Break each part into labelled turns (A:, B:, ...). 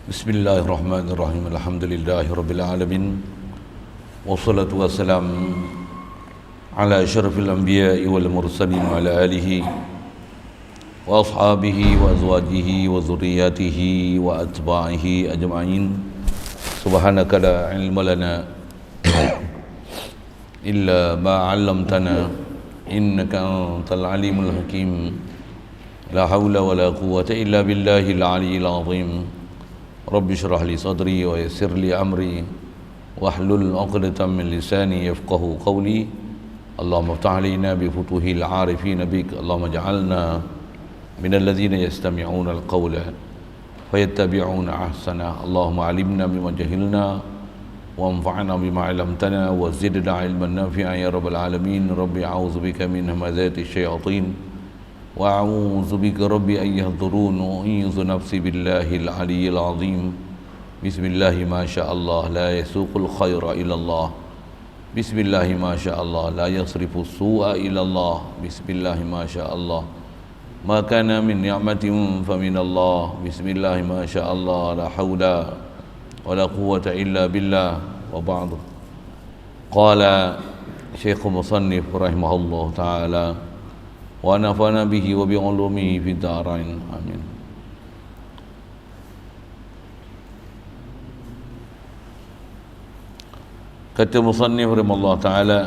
A: Bismillahirrahmanirrahim. Alhamdulillahirabbil alamin. Wassalatu wassalam ala asyrafil anbiya'i wal mursalin wa ala alihi wa ashabihi wa azwajihi wa dzurriyyatihi wa atba'ihi ajma'in. Subhanaka la ilma lana illa ma 'allamtana innaka antal alimul hakim. La haula wa la quwwata illa billahil aliyyil azim. Rabbi syrah li sadri wa yassir li amri wahlul 'uqdatam min lisani yafqahu qawli. Allahumma iftah 'alaina bi futuhil 'arifin bik. Allahumma ij'alna minal ladzina yastami'una al-qawla fayattabi'una ahsana. Allahumma 'allimna bima jahilna wanfa'na bima 'allamtana wa zidna 'ilman nafi'an ya rabbal alamin. Rabbi a'udzu bika min hamazati syayatin wa a'udzu bika rabbi an yahdurun wa a'udzu nafsi billahil aliyyil azim. Bismillahi ma syaa Allah la yasuqul khaira ila Allah. Bismillahi ma syaa Allah la yasrifu su'a ila Allah. Bismillahi ma syaa Allah ma kana min ni'matin fa min Allah. Bismillahi ma syaa Allah la haula wa la quwwata illa billah. Wa ba'du. Qala Syekh Musannif rahimahullah ta'ala wa nafa'ana bihi wa bi ulumihi fid dharain. Amin. Kata musannif rahimahullah taala,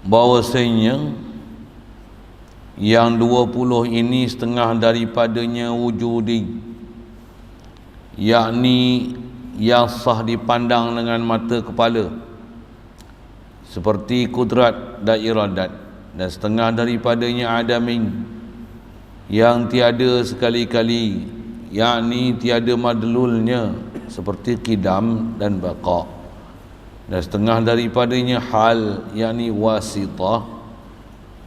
A: bahwasanya yang 20 ini setengah daripadanya wujudi, yakni yang sah dipandang dengan mata kepala seperti kudrat dan iradat, dan setengah daripadanya adamin yang tiada sekali-kali, yakni tiada madlulnya seperti qidam dan baqa, dan setengah daripadanya hal, yakni wasitah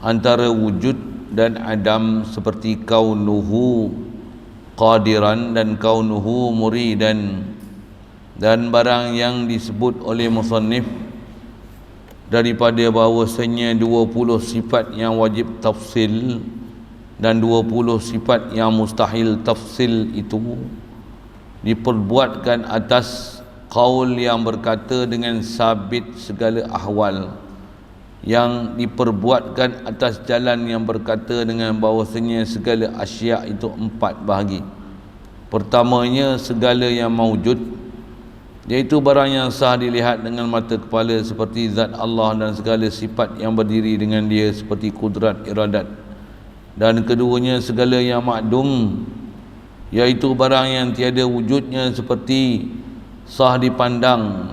A: antara wujud dan adam seperti kaunuhu qadiran dan kaunuhu muridan. Dan barang yang disebut oleh musannif daripada bahawasanya 20 sifat yang wajib tafsil dan 20 sifat yang mustahil tafsil itu diperbuatkan atas qaul yang berkata dengan sabit segala ahwal, yang diperbuatkan atas jalan yang berkata dengan bahawasanya segala asya' itu 4 bahagi. Pertamanya segala yang maujud, iaitu barang yang sah dilihat dengan mata kepala seperti zat Allah dan segala sifat yang berdiri dengan dia seperti kudrat, iradat. Dan keduanya segala yang makdum, iaitu barang yang tiada wujudnya seperti sah dipandang,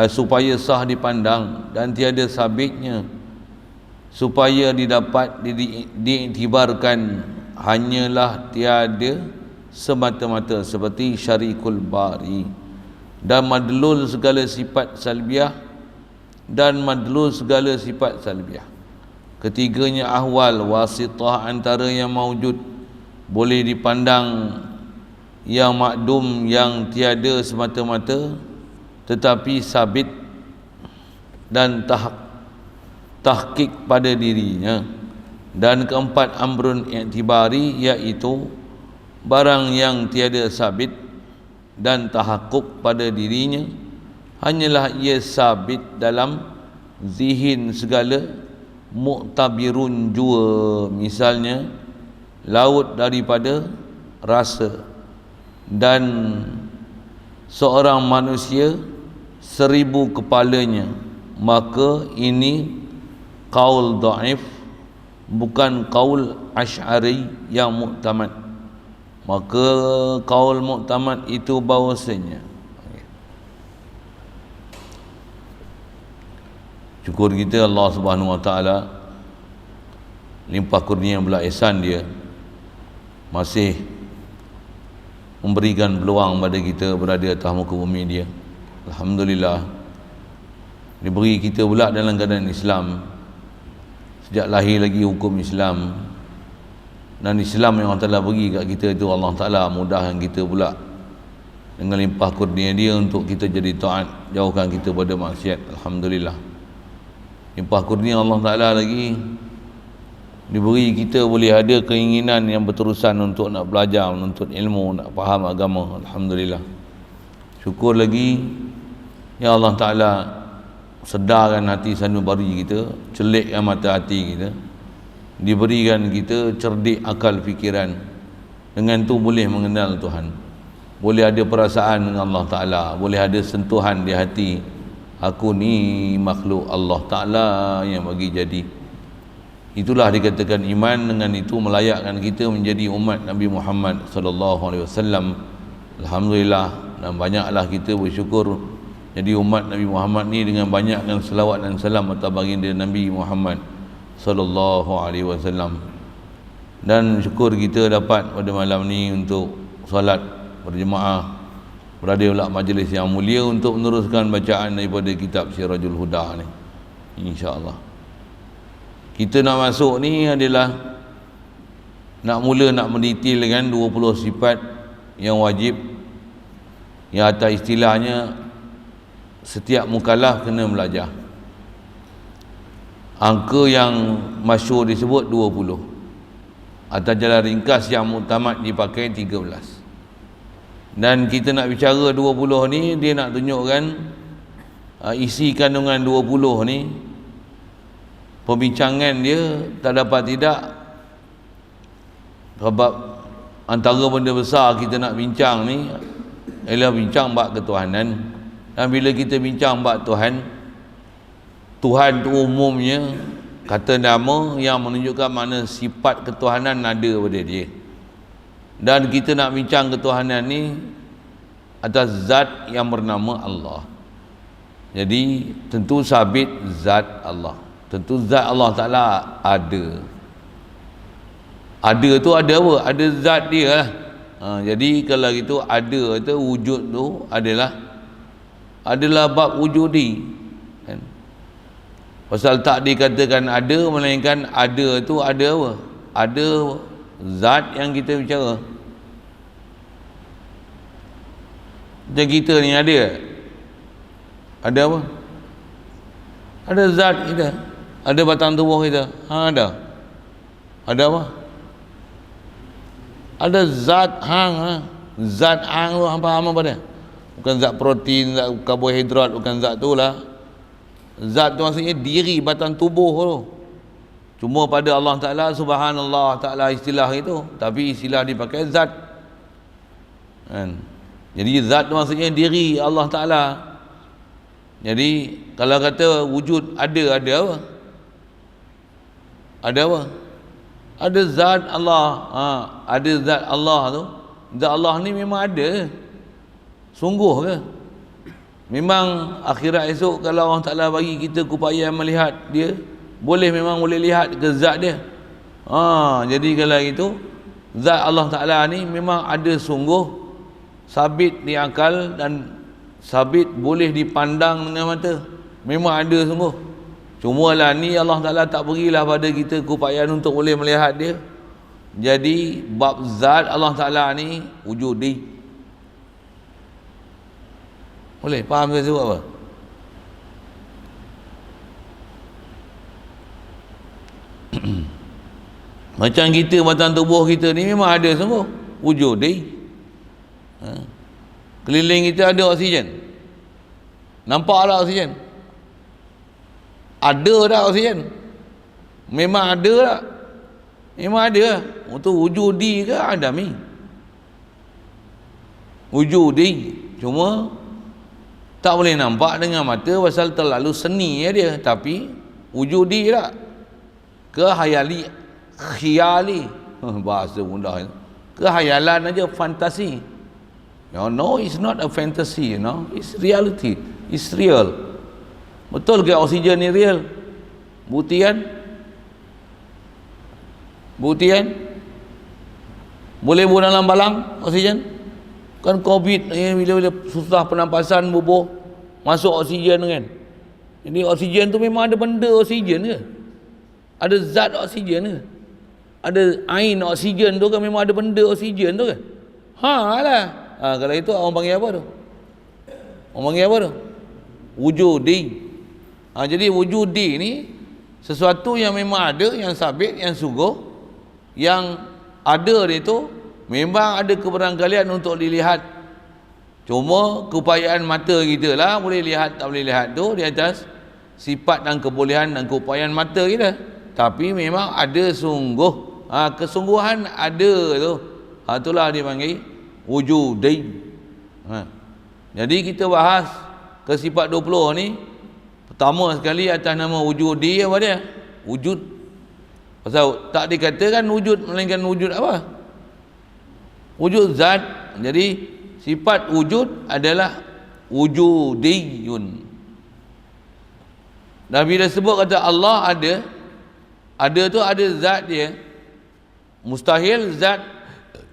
A: supaya sah dipandang dan tiada sabitnya supaya didapat diiktibarkan, hanyalah tiada semata-mata seperti syarikul bari. Dan madlul segala sifat salbiah dan madlul segala sifat salbiah. Ketiganya ahwal wasitah antara yang maujud, boleh dipandang yang makdum yang tiada semata-mata tetapi sabit dan tahqiq pada dirinya. Dan keempat amrun i'tibari, iaitu barang yang tiada sabit dan tahakkuk pada dirinya, hanyalah ia sabit dalam zihin segala mu'tabirun jua. Misalnya laut daripada rasa, dan seorang manusia 1000 kepalanya, maka ini qaul dhaif, bukan qaul asy'ari yang muktamad. Maka qaul muktamad itu bahawasanya, syukur kita Allah Subhanahu wa taala limpah kurnia belas ihsan dia, masih memberikan peluang pada kita berada atas muka bumi dia. Alhamdulillah, diberi kita pula dalam keadaan Islam. Sejak lahir lagi hukum Islam, dan Islam yang Allah Ta'ala bagi kat kita itu Allah Ta'ala mudahkan kita pula dengan limpah kurnia dia untuk kita jadi taat, jauhkan kita pada maksiat. Alhamdulillah, limpah kurnia Allah Ta'ala lagi diberi kita boleh ada keinginan yang berterusan untuk nak belajar, menuntut ilmu, nak faham agama. Alhamdulillah, syukur lagi ya Allah Ta'ala sedarkan hati sanubari kita, celikkan mata hati kita, diberikan kita cerdik akal fikiran. Dengan tu boleh mengenal Tuhan, boleh ada perasaan dengan Allah Ta'ala, boleh ada sentuhan di hati, aku ni makhluk Allah Ta'ala yang bagi jadi. Itulah dikatakan iman. Dengan itu melayakkan kita menjadi umat Nabi Muhammad sallallahu alaihi wasallam. Alhamdulillah, dan banyaklah kita bersyukur jadi umat Nabi Muhammad ni dengan banyakkan selawat dan salam atas baginda Nabi Muhammad sallallahu alaihi wasallam. Dan syukur kita dapat pada malam ni untuk solat berjemaah, berada pula majlis yang mulia untuk meneruskan bacaan daripada kitab Sirajul Huda ni. InsyaAllah kita nak masuk ni adalah nak mendetailkan 20 sifat yang wajib, yang atas istilahnya setiap mukallaf kena belajar. Angka yang masyhur disebut 20. Atas jalan ringkas yang muktamad dipakai 13. Dan kita nak bicara 20 ni, dia nak tunjukkan isi kandungan 20 ni, pembincangan dia tak dapat tidak, sebab antara benda besar kita nak bincang ni ialah bincang bab ketuhanan. Dan bila kita bincang bab Tuhan, Tuhan tu umumnya kata nama yang menunjukkan mana sifat ketuhanan ada pada dia. Dan kita nak bincang ketuhanan ni atas zat yang bernama Allah. Jadi tentu sabit zat Allah, tentu zat Allah Ta'ala ada. Ada tu ada apa? Ada zat dia lah. Jadi kalau gitu ada tu, wujud tu adalah bab wujudi kan? Pasal tak dikatakan ada, melainkan ada tu ada apa? Ada zat yang kita bicara. Macam kita ni ada apa? Ada zat kita, ada batang tubuh kita. Ada apa? Ada zat hang. Zat hang tu faham apa dia? Bukan zat protein, zat karbohidrat, bukan zat tu lah. Zat tu maksudnya diri, batang tubuh tu. Cuma pada Allah Ta'ala, subhanallah Ta'ala istilah itu, tapi istilah dipakai zat kan? Jadi zat tu maksudnya diri Allah Ta'ala. Jadi kalau kata wujud ada apa? Ada apa? Ada zat Allah. Ada zat Allah tu. Zat Allah ni memang ada. Sungguh ke? Memang akhirat esok kalau Allah Ta'ala bagi kita keupayaan melihat dia, memang boleh lihat ke zat dia. Jadi kalau itu zat Allah Ta'ala ni memang ada sungguh, sabit di akal dan sabit boleh dipandang dengan mata. Memang ada sungguh. Cuma lah ni Allah Ta'ala tak berilah pada kita keupayaan untuk boleh melihat dia. Jadi bab zat Allah Ta'ala ni wujudi. Boleh faham saya sebut apa? Macam kita, batang tubuh kita ni memang ada sungguh wujudi. Keliling kita ada oksigen. Nampak tak oksigen? Ada tak oksigen? Memang ada tak? Memang ada. Untuk wujudi ke adami? Wujudi. Cuma tak boleh nampak dengan mata pasal terlalu seni dia. Tapi wujudi tak? Khayali. Bahasa mudah. Kehayalan aja, fantasi. No, it's not a fantasy, it's reality, it's real. Betul ke oksigen ni real? Buktian? Boleh buat dalam balang oksigen? Kan COVID ni bila susah pernafasan bubuh, masuk oksigen kan. Jadi oksigen tu memang ada benda oksigen ke? Ada zat oksigen ke? Ada ain oksigen tu kan, memang ada benda oksigen tu kan? Lah. Kalau itu orang panggil apa tu? Orang panggil apa tu? Wujudi. Jadi wujudi ni sesuatu yang memang ada, yang sabit, yang sungguh, yang ada dia tu memang ada keberangkalian untuk dilihat. Cuma keupayaan mata kita lah boleh lihat tak boleh lihat tu di atas sifat dan kebolehan dan keupayaan mata kita. Tapi memang ada sungguh. Kesungguhan ada tu. Itulah dia panggil wujudi. Jadi kita bahas ke sifat 20 ni. Pertama sekali atas nama wujudi apa dia? Wujud. Pasal tak dikatakan wujud melainkan wujud apa? Wujud zat. Jadi sifat wujud adalah wujudiyun. Dan bila sebut kata Allah ada tu ada zat dia. Mustahil zat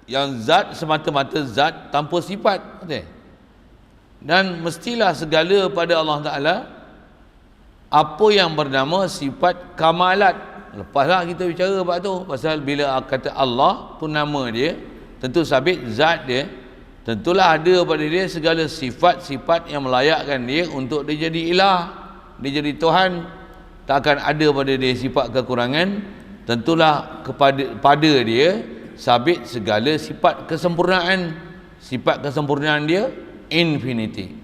A: yang zat semata-mata zat tanpa sifat. Dan mestilah segala pada Allah Ta'ala apa yang bernama sifat kamalat. Lepaslah kita bicara sebab tu. Pasal bila kata Allah tu nama dia, tentu sabit zat dia, tentulah ada pada dia segala sifat-sifat yang melayakkan dia untuk dia jadi ilah, dia jadi Tuhan. Tak akan ada pada dia sifat kekurangan. Tentulah pada dia sabit segala sifat kesempurnaan. Sifat kesempurnaan dia infinity.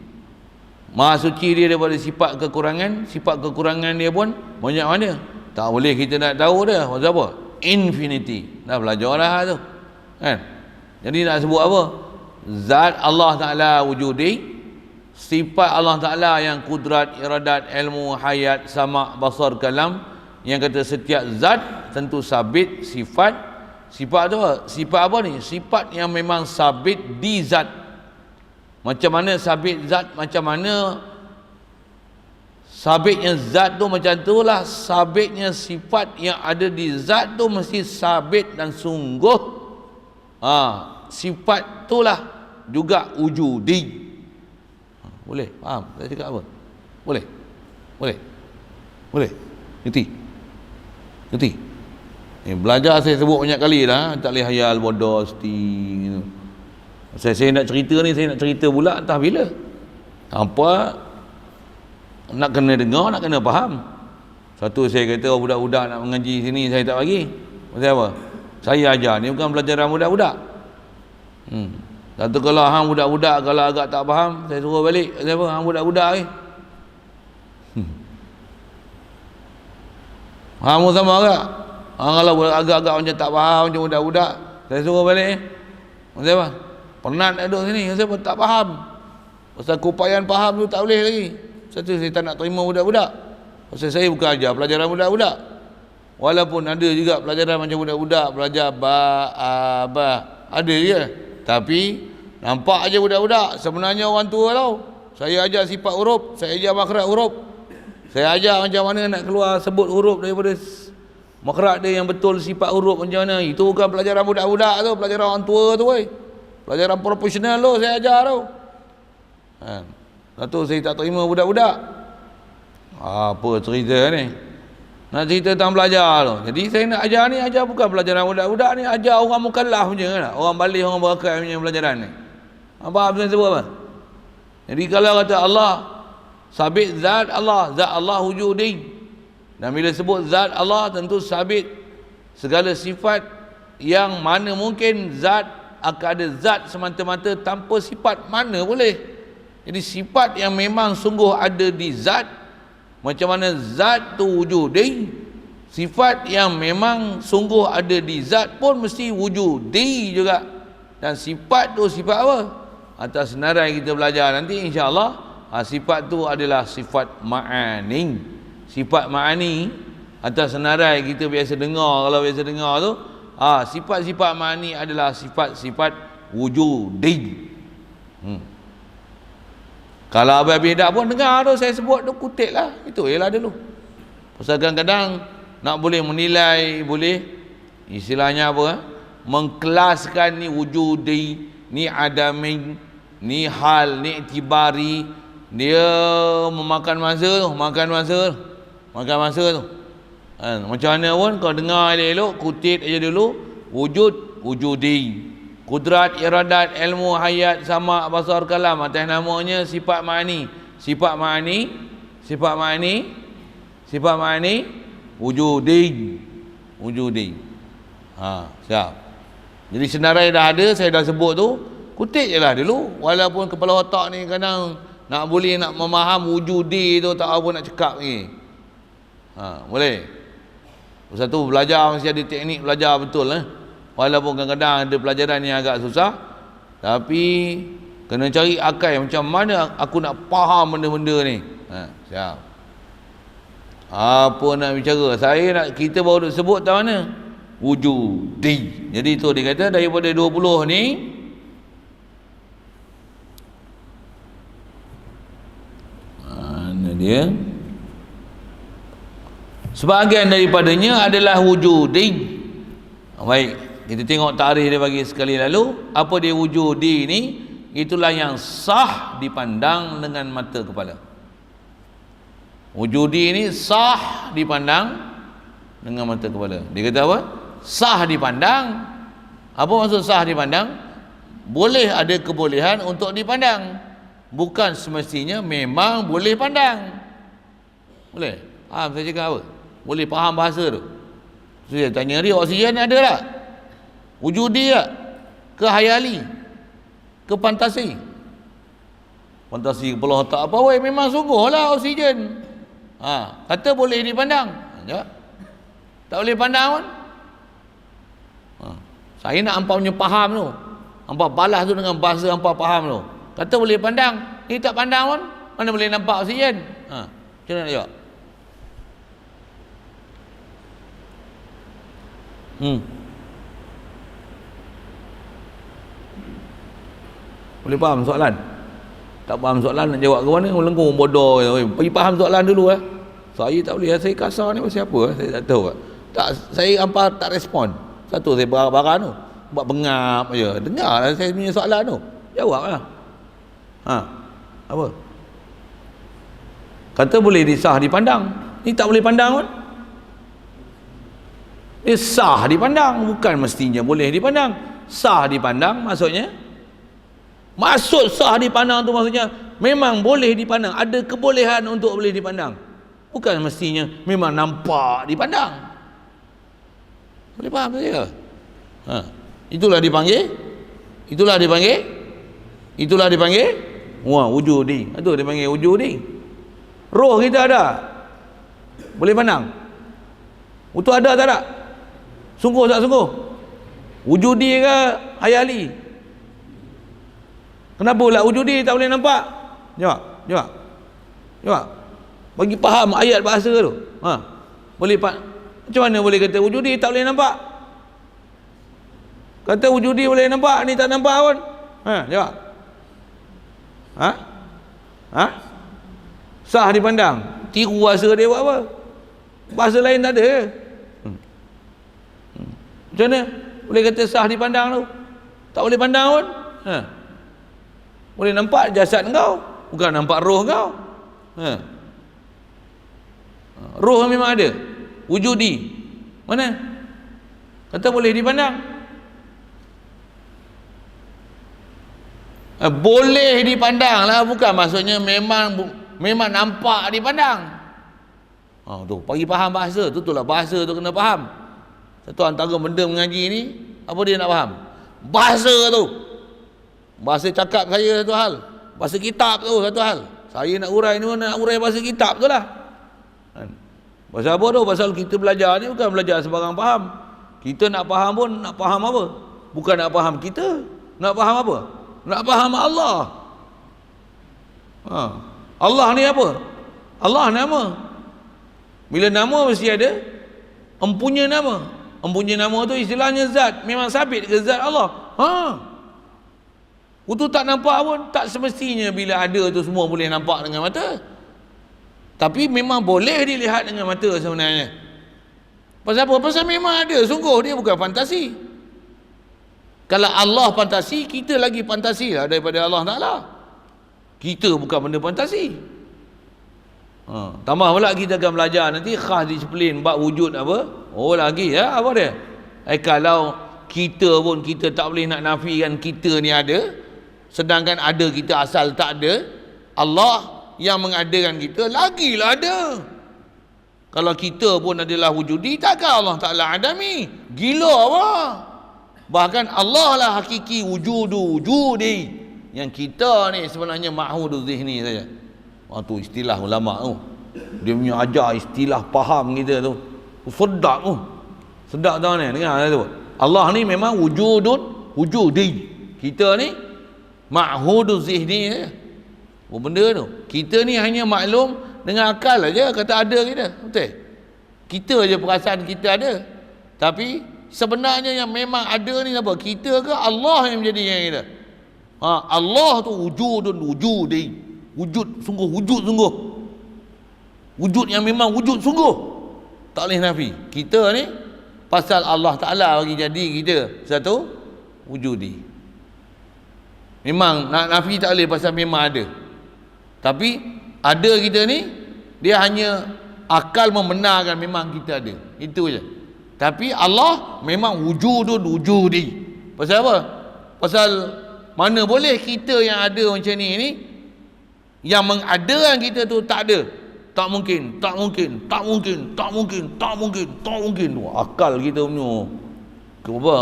A: Maha suci dia daripada sifat kekurangan. Sifat kekurangan dia pun banyak mana. Tak boleh kita nak tahu dia. Pasal apa? Infinity. Dah belajar dah tu kan. Jadi nak sebut apa? Zat Allah Ta'ala wujudi, sifat Allah Ta'ala yang kudrat, iradat, ilmu, hayat, sama', basar, kalam, yang kata setiap zat tentu sabit sifat. Sifat tu apa? Sifat apa ni? Sifat yang memang sabit di zat. Macam mana sabit zat? Macam mana sabitnya zat tu? Macam tu lah sabitnya sifat yang ada di zat tu mesti sabit dan sungguh. Sifat tu lah juga wujudi. Boleh? Faham? Saya cakap apa? Boleh? Boleh? Boleh? Ngerti? Belajar saya sebut banyak kali dah. Tak boleh hayal bodoh gitu. Saya nak cerita ni, saya nak cerita pula entah bila. Apa nak kena dengar, nak kena faham. Satu saya kata budak-budak nak mengaji sini saya tak bagi. Pasal apa? Saya ajar ni bukan pelajaran budak-budak. Satu kalau hang budak-budak kalau agak tak faham, saya suruh balik. Pasal apa? Hang budak-budak ni. Hang pun sama agak. Hang kalau agak-agak macam tak faham macam budak-budak, saya suruh balik. Pasal apa? Penat nak duduk sini. Pasal apa? Tak faham. Pasal keupayaan faham tu tak boleh lagi. Satu saya tak nak terima budak-budak. Pasal saya bukan ajar pelajaran budak-budak. Walaupun ada juga pelajaran macam budak-budak, belajar ba. Ada je. Tapi nampak aja budak-budak, sebenarnya orang tua tau. Saya ajar sifat huruf, saya ajar makhraj huruf. Saya ajar macam mana nak keluar sebut huruf daripada makhraj dia yang betul, sifat huruf macam mana. Itu bukan pelajaran budak-budak tu, pelajaran orang tua tu weh. Pelajaran profesional tu saya ajar tu. Satu saya tak terima budak-budak. Apa cerita ni? Nak cerita tentang belajar tu. Jadi saya nak ajar ni, ajar bukan pelajaran budak-budak ni, ajar orang mukallaf punya kan? Orang balik, orang berakal punya pelajaran ni. Apa saya sebut apa? Jadi kalau kata Allah sabit zat Allah, zat Allah wujudi. Dan bila sebut zat Allah tentu sabit segala sifat yang mana mungkin zat akan ada zat semata-mata tanpa sifat, mana boleh. Jadi sifat yang memang sungguh ada di zat. Macam mana zat tu wujudi, sifat yang memang sungguh ada di zat pun mesti wujudi juga. Dan sifat tu sifat apa? Atas senarai kita belajar nanti insya-Allah. Sifat tu adalah sifat ma'ani. Sifat ma'ani atas senarai kita biasa dengar, kalau biasa dengar tu, sifat-sifat ma'ani adalah sifat-sifat wujudi. Kalau habis-habis dah pun dengar tu saya sebut tu kutip lah. Itu ialah dulu. Pasal kadang-kadang nak boleh menilai, boleh istilahnya apa? Mengkelaskan ni wujudi, ni adami, ni hal, ni itibari. Dia memakan masa tu, makan masa tu. Macam mana pun kau dengar elok-elok, kutip aja dulu. Wujud, wujudi. Kudrat, iradat, ilmu, hayat, sama, basar, kalam. Atas namanya sifat ma'ani. Sifat ma'ani, sifat ma'ani, sifat ma'ani wujudi. Wujudi. Siap. Jadi senarai dah ada, saya dah sebut tu, kutip je lah dulu. Walaupun kepala otak ni kadang nak boleh nak memaham wujudi tu, tak apa nak cakap lagi. Boleh. Satu belajar mesti ada teknik belajar betul Walaupun kadang-kadang ada pelajaran yang agak susah, tapi kena cari akal macam mana aku nak faham benda-benda ni. Siap. Apa nak bicara? Kita baru nak sebut tahu mana? Wujudi. Jadi tu dia kata daripada 20 ni mana dia? Sebahagian daripadanya adalah wujudi. Baik, kita tengok tarikh dia bagi sekali lalu. Apa dia wujudi ni? Itulah yang sah dipandang dengan mata kepala. Wujudi ini sah dipandang dengan mata kepala. Dia kata apa? Sah dipandang. Apa maksud sah dipandang? Boleh ada kebolehan untuk dipandang. Bukan semestinya memang boleh pandang. Boleh? Faham saya cakap apa? Boleh faham bahasa tu? Saya tanya dia, oksigen ada tak? Wujudi tak? Ke hayali? Ke fantasi? Fantasi kepala otak apa? Weh, memang sungguh lah oksigen. Kata boleh dipandang. Tak boleh pandang pun. Saya nak hampa punya faham tu. Hampa balas tu dengan bahasa hampa faham tu. Kata boleh pandang. Ni tak pandang pun. Mana boleh nampak oksigen? Macam mana nak jawab? Boleh faham soalan? Tak faham soalan nak jawab ke mana? Melengkung bodoh. Pergi faham soalan dulu Saya tak boleh. Saya kasar ni pasal apa? Saya tak tahu. Tak, saya hampa tak respon. Satu saya barang tu. Buat bengap je. Dengar lah saya punya soalan tu. Jawab lah. Apa? Kata boleh disah dipandang. Ni tak boleh pandang pun. Dia sah dipandang. Bukan mestinya boleh dipandang. Sah dipandang maksudnya, maksud sah dipandang tu maksudnya memang boleh dipandang. Ada kebolehan untuk boleh dipandang. Bukan mestinya memang nampak dipandang. Boleh faham saya? Itulah dipanggil wujudi. Itu dia panggil wujudi. Roh kita ada, boleh pandang. Itu ada tak ada? Sungguh tak sungguh? Wujudi ke hayali? Kenapa pula wujudi tak boleh nampak? Jawab. Bagi faham ayat bahasa tu. Boleh macam mana boleh kata wujudi tak boleh nampak? Kata wujudi boleh nampak, ni tak nampak pun. Jawab. Sah dipandang. Tiru bahasa dia buat apa? Bahasa lain tak ada. Macam mana boleh kata sah dipandang tu? Tak boleh pandang pun. Boleh nampak jasad kau, bukan nampak roh kau. Roh memang ada. Wujudi mana? Kata boleh dipandang. Boleh dipandang lah, bukan maksudnya memang nampak dipandang. Tu bagi faham bahasa tu, itulah bahasa tu kena faham. Satu antara benda mengaji ni, apa dia nak faham? Bahasa tu. Bahasa cakap saya satu hal, bahasa kitab tu satu hal. Saya nak urai ni, nak urai bahasa kitab tu lah. Pasal apa tu? Pasal kita belajar ni bukan belajar sebarang faham. Kita nak faham pun nak faham apa? Bukan nak faham kita. Nak faham apa? Nak faham Allah. Allah ni apa? Allah nama. Bila nama mesti ada empunya nama. Empunya nama tu istilahnya zat. Memang sabit ke zat Allah? Itu tak nampak pun. Tak semestinya bila ada tu semua boleh nampak dengan mata. Tapi memang boleh dilihat dengan mata sebenarnya. Pasal apa? Pasal memang ada. Sungguh dia bukan fantasi. Kalau Allah fantasi, kita lagi fantasi lah daripada Allah Ta'ala. Kita bukan benda fantasi. Tambah pula kita akan belajar nanti khas disiplin bab wujud apa. Lagi apa dia? Kalau kita pun kita tak boleh nak nafikan kita ni ada, sedangkan ada kita asal tak ada. Allah yang mengadakan kita lagilah ada. Kalau kita pun adalah wujudi, takkan Allah Ta'ala adami? Gila apa? Bahkan Allah lah hakiki wujudu wujudi. Yang kita ni sebenarnya ma'hudu zihni saja. Tu istilah ulama tu. Dia punya ajar istilah faham kita tu. Sedap tu. Sedap tau ni, dengar tu. Allah ni memang wujudun wujudi. Kita ni ma'hudu zihni saja. Benda tu. Kita ni hanya maklum dengan akal aja kata ada kita. Betul? Kita je perasaan kita ada. Tapi sebenarnya yang memang ada ni apa? Kita ke Allah yang menjadi yang kita? Allah tu wujudun wujudi. Wujud sungguh, wujud sungguh. Wujud yang memang wujud sungguh. Tak boleh nafi. Kita ni pasal Allah Ta'ala bagi jadi kita satu wujudi. Memang nak nafi tak boleh pasal memang ada. Tapi ada kita ni, dia hanya akal membenarkan memang kita ada. Itu je. Tapi Allah memang wujudun wujudi. Pasal apa? Pasal mana boleh kita yang ada macam ni yang mengadakan kita tu tak ada. Tak mungkin, tak mungkin, tak mungkin, tak mungkin, tak mungkin, tak mungkin. Akal kita punya apa?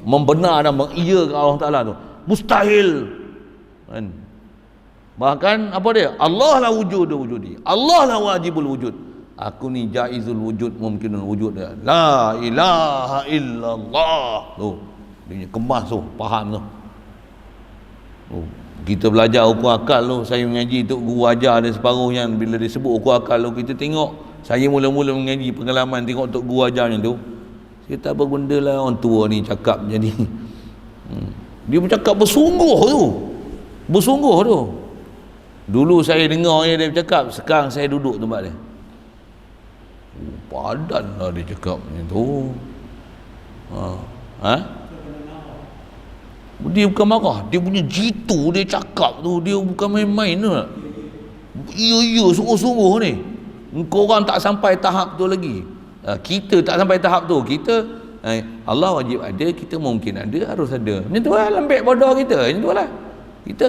A: Membenar dan mengiyakan Allah Ta'ala tu. Mustahil. Kan? Bahkan apa dia? Allah lah wujud wujudi. Allah lah wajibul wujud. Aku ni jaizul wujud, mungkinul wujud dia. La ilaha illallah. Tu. Dia kemas tu, faham tu. Kita belajar ukur akal tu, saya mengaji tu, guru ajar ada separuh yang bila dia sebut ukur akal tu, kita tengok. Saya mula-mula mengaji pengalaman tengok tok guru ajar macam tu. Saya tak apa benda lah orang tua ni cakap jadi. Dia bercakap bersungguh tu. Bersungguh tu. Dulu saya dengar dia bercakap, sekarang saya duduk tempat dia. Padan lah dia cakap macam tu. Dia bukan marah, dia punya jitu dia cakap tu, dia bukan main-main tu. Ya sungguh-sungguh ni. Engkau orang tak sampai tahap tu lagi. Kita tak sampai tahap tu. Kita Allah wajib ada, kita mungkin ada, harus ada. Macam tu lah lembek bodoh kita. Macam tu lah.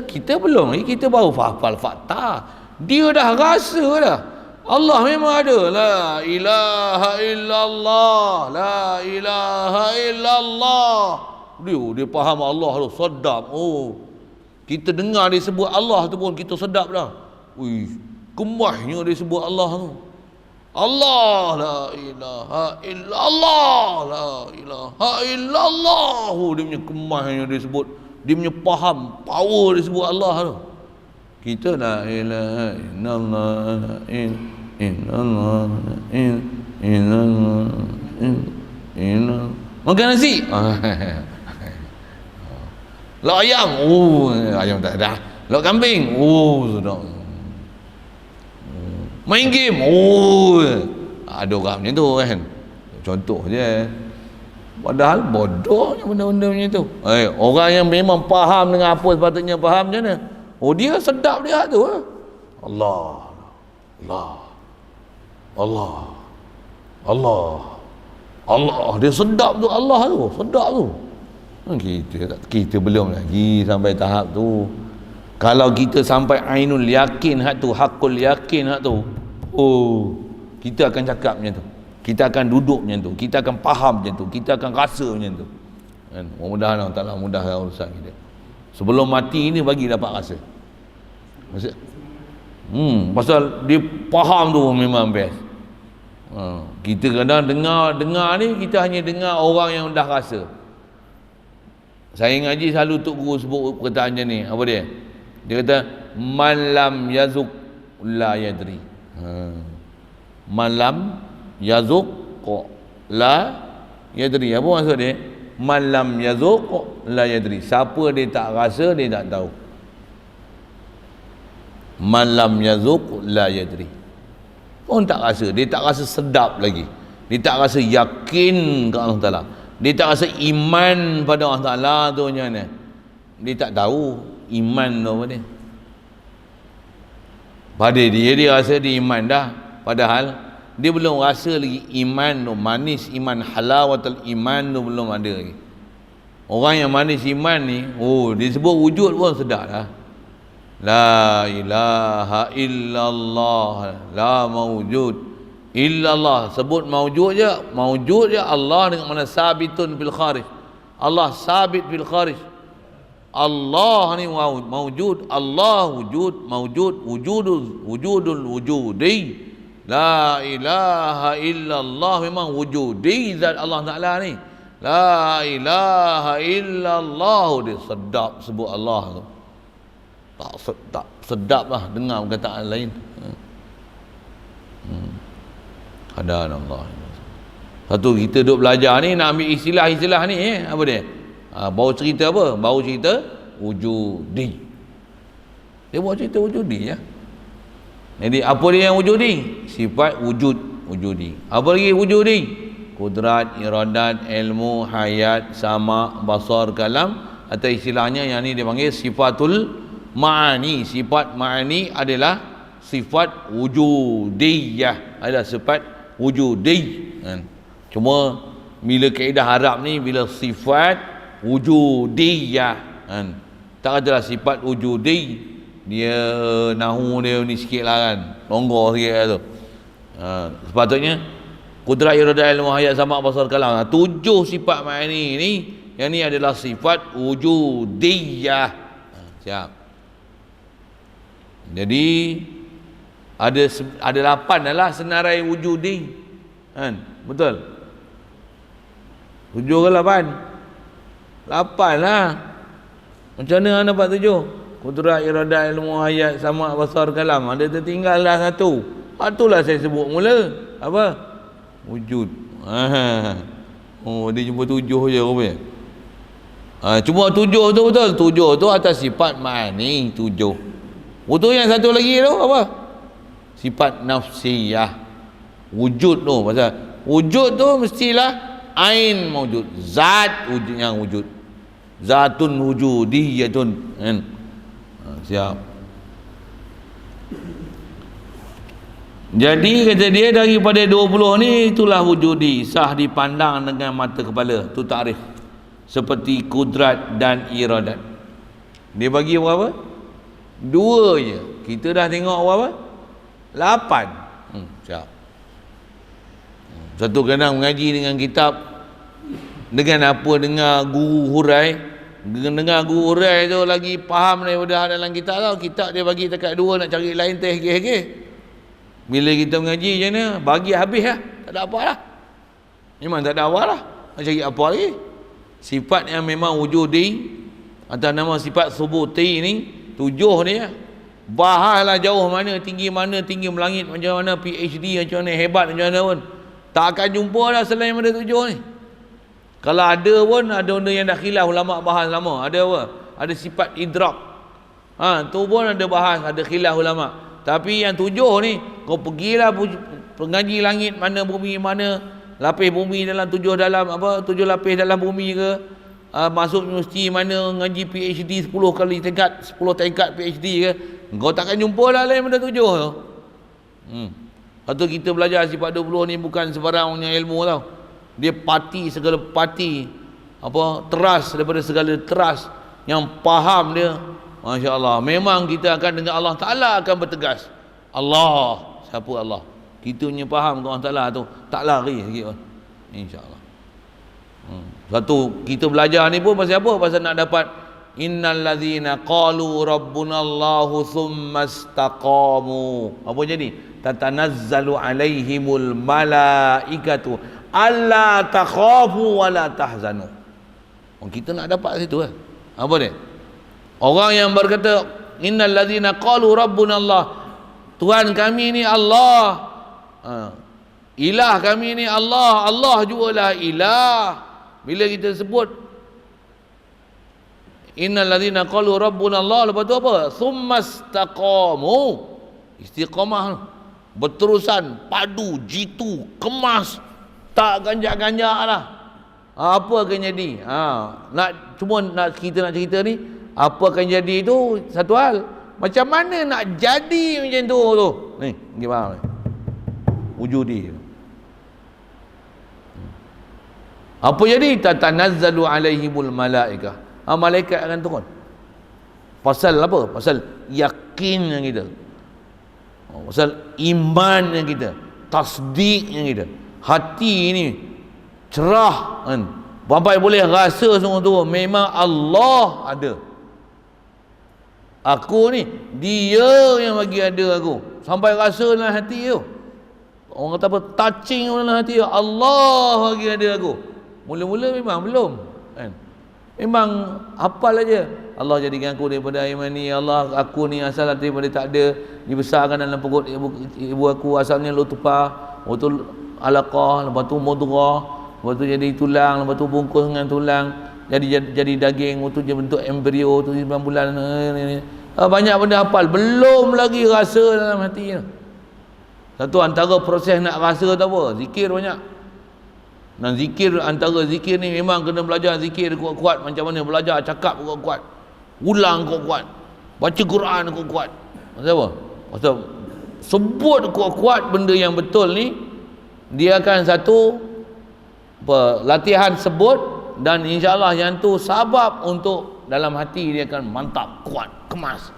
A: Kita belum lagi, kita baru hafal fakta. Dia dah rasa dah. Allah memang ada. La ilaha illallah, la ilaha illallah. Dia faham Allah tu, sedap. Kita dengar dia sebut Allah tu pun kita sedap dah. Kemahnya dia sebut Allah tu. Allah, la ilaha illallah, la ilaha illallah. Dia punya kemahnya dia sebut. Dia punya faham, power dia sebut Allah tu. Kita la ilaha illallah, illallah, illallah. Makan nasi. Lok ayam. Ayam tak ada. Lok kambing. Sudah. Main game. Ada orang macam tu kan. Contoh je. Padahal bodohnya benda-benda macam tu. Orang yang memang faham dengan apa sepatutnya faham macam mana? Dia sedap dia tu. Allah. Allah. Allah. Allah. Allah. Dia sedap tu Allah tu. Sedap tu. Kita belum lagi sampai tahap tu. Kalau kita sampai ainul yakin hak tu, hakul yakin hak tu, kita akan cakap macam tu. Kita akan duduk macam tu. Kita akan faham macam tu. Kita akan rasa macam tu. Kan? Mudah-mudahan Allah Ta'ala mudahkan urusan kita. Sebelum mati ni bagi dapat rasa. Maksud? Pasal dia faham tu memang best. Kita kadang dengar ni, kita hanya dengar orang yang dah rasa. Saya ngaji selalu Tok Guru sebut perkataan macam ni. Apa dia? Dia kata man lam yazuk la yadri. Man lam yazuk la yadri. Apa maksud dia? Man lam yazuk la yadri. Siapa dia tak rasa, dia tak tahu. Man lam yazuk la yadri. Orang tak rasa, dia tak rasa sedap lagi. Dia tak rasa yakin ke Allah Ta'ala. Dia tak rasa iman pada Allah Ta'ala tu macam mana. Dia tak tahu iman tu apa dia. Pada dia rasa dia iman dah. Padahal dia belum rasa lagi iman tu manis, iman halawatul iman tu belum ada lagi. Orang yang manis iman ni, disebut wujud pun sedap lah. La ilaha illallah, la mawjud illallah. Sebut mawjud je Allah dengan mana sabitun fil kharij. Allah sabit fil kharij. Allah ni mawjud, Allah wujud, mawjud, wujudul wujudi. La ilaha illallah, memang wujudi zat Allah Ta'ala ni. La ilaha illallah, dia sedap sebut Allah tu. Tak sedap lah dengar perkataan lain. Hadanallah. Satu kita duk belajar ni nak ambil istilah-istilah ni apa dia? Baru cerita apa? Baru cerita wujudi. Dia baru cerita wujudi ya. Jadi apa dia yang wujudi? Sifat wujudi. Apa lagi wujudi? Kudrat, iradat, ilmu, hayat, sama, basar, kalam, atau istilahnya yang ni dia panggil sifatul ma'ani. Sifat ma'ani adalah sifat wujudiyah, adalah sifat wujudi kan. Cuma bila kaedah Arab ni, bila sifat wujudiyah kan, tak adalah sifat wujudi, dia nahu dia ni sikit lah kan, longgar sikit lah tu. Sepatutnya kudrat, iradat, ilmu, hayat, sama, basar, kalam, 7 sifat ma'ani ni, yang ni adalah sifat wujudiyah. Siap. Jadi ada 8 adalah senarai wujudi kan, betul? 7 ke 8? 8 lah. Macam mana dapat 7? Kudrat, iradat, ilmu, hayat, sama, basar, kalam, ada tertinggal lah 1. Itulah saya sebut mula apa? Wujud. Dia jumpa 7 je rupanya. Cuma 7 tu betul. 7 tu atas sifat ma'ani 7. Betul yang satu lagi tu apa? Sifat nafsiyah. Wujud tu pasal wujud tu mestilah ain mawjud, zat wujud yang wujud. Zatun wujudiyatun kan. Siap. Jadi kata dia daripada 20 ni itulah wujudi, sah dipandang dengan mata kepala. Tu takrif. Seperti kudrat dan iradat. Dia bagi berapa? 2 je. Kita dah tengok berapa? 8. Siap. Satu kadang mengaji dengan kitab, dengan apa, dengar guru hurai. Dengar guru hurai tu lagi faham daripada dalam kitab tau. Kitab dia bagi dekat 2, nak cari lain teh hege-hege. Bila kita mengaji je ni, bagi habis lah, tak ada apa lah. Memang tak ada apa lah, nak cari apa lagi. Sifat yang memang wujudi atau nama sifat subuti ni 7 ni lah. Bahaslah jauh mana, tinggi melangit macam mana, PhD macam mana, hebat macam mana pun, tak akan jumpa lah selain pada 7 ni. Kalau ada pun, ada benda yang dah khilaf ulama bahas lama. Ada apa? Ada sifat idrak, tu pun ada bahas, ada khilaf ulama. Tapi yang 7 ni, kau pergilah pengaji langit mana, bumi mana, lapis bumi dalam 7 dalam apa, 7 lapis dalam bumi ke, masuk universiti mana, ngaji PhD 10 kali tingkat, 10 tingkat PhD ke, kau takkan jumpa lah lain benda 7 tu. Lepas kita belajar sifat 20 ni bukan sebarangnya ilmu tau. Dia parti, segala parti, apa, teras daripada segala teras, yang faham dia. Masya Allah, memang kita akan dengan Allah Ta'ala akan bertegas. Allah, siapa Allah? Kita punya faham ke Allah Ta'ala tu tak lari sikit pun, insya-Allah. Satu kita belajar ni pun pasal apa? Pasal nak dapat innal ladzina qalu rabbunallahu tsumma istaqamu. Apa jadi? Tatanazzalu alaihimul malaikatu alla takhafu wa la tahzanu. Kita nak dapat situ lah. Apa dia? Orang yang berkata innal ladzina qalu rabbunallah, Tuhan kami ni Allah, ilah kami ni Allah, Allah jugalah ilah. Bila kita sebut innal ladzina qalu rabbunallah, lepas tu apa? Tsumastaqamu, istiqamah, berterusan, padu, jitu, kemas, tak ganjak-ganjak lah. Apa akan jadi? Kita nak cerita ni, apa akan jadi itu satu hal. Macam mana nak jadi macam tu. Ni, gimana? Wujudi. Apa jadi? Tatanazzalu alaihimul malaikah. Malaikat akan turun. Pasal apa? Pasal yakinnya kita. Pasal imannya kita, tasdiknya kita. Hati ni cerah kan. Sampai boleh rasa semua tu memang Allah ada. Aku ni dia yang bagi ada aku. Sampai rasa dalam hati tu. Orang kata apa? Touching dalam hati tu. Allah bagi ada aku. Mula-mula memang belum kan. Memang hafal aja. Allah jadikan aku daripada air mani. Allah, aku ni asal daripada tak ada, dibesarkan dalam perut ibu aku, asalnya lutfah, lepas tu alaqah, lepas tu mudghah, lepas tu jadi tulang, lepas tu bungkus dengan tulang, jadi daging, lepas tu dia bentuk embrio tu 9 bulan. Banyak benda hafal, belum lagi rasa dalam hati. Satu antara proses nak rasa tu apa? Zikir banyak. Dan zikir, antara zikir ni memang kena belajar zikir kuat-kuat. Macam mana belajar cakap kuat-kuat, ulang kuat-kuat, baca Quran kuat-kuat. Maksud apa? Maksud sebut kuat-kuat benda yang betul ni, dia akan satu latihan sebut, dan insyaAllah yang tu sabab untuk dalam hati dia akan mantap, kuat, kemas.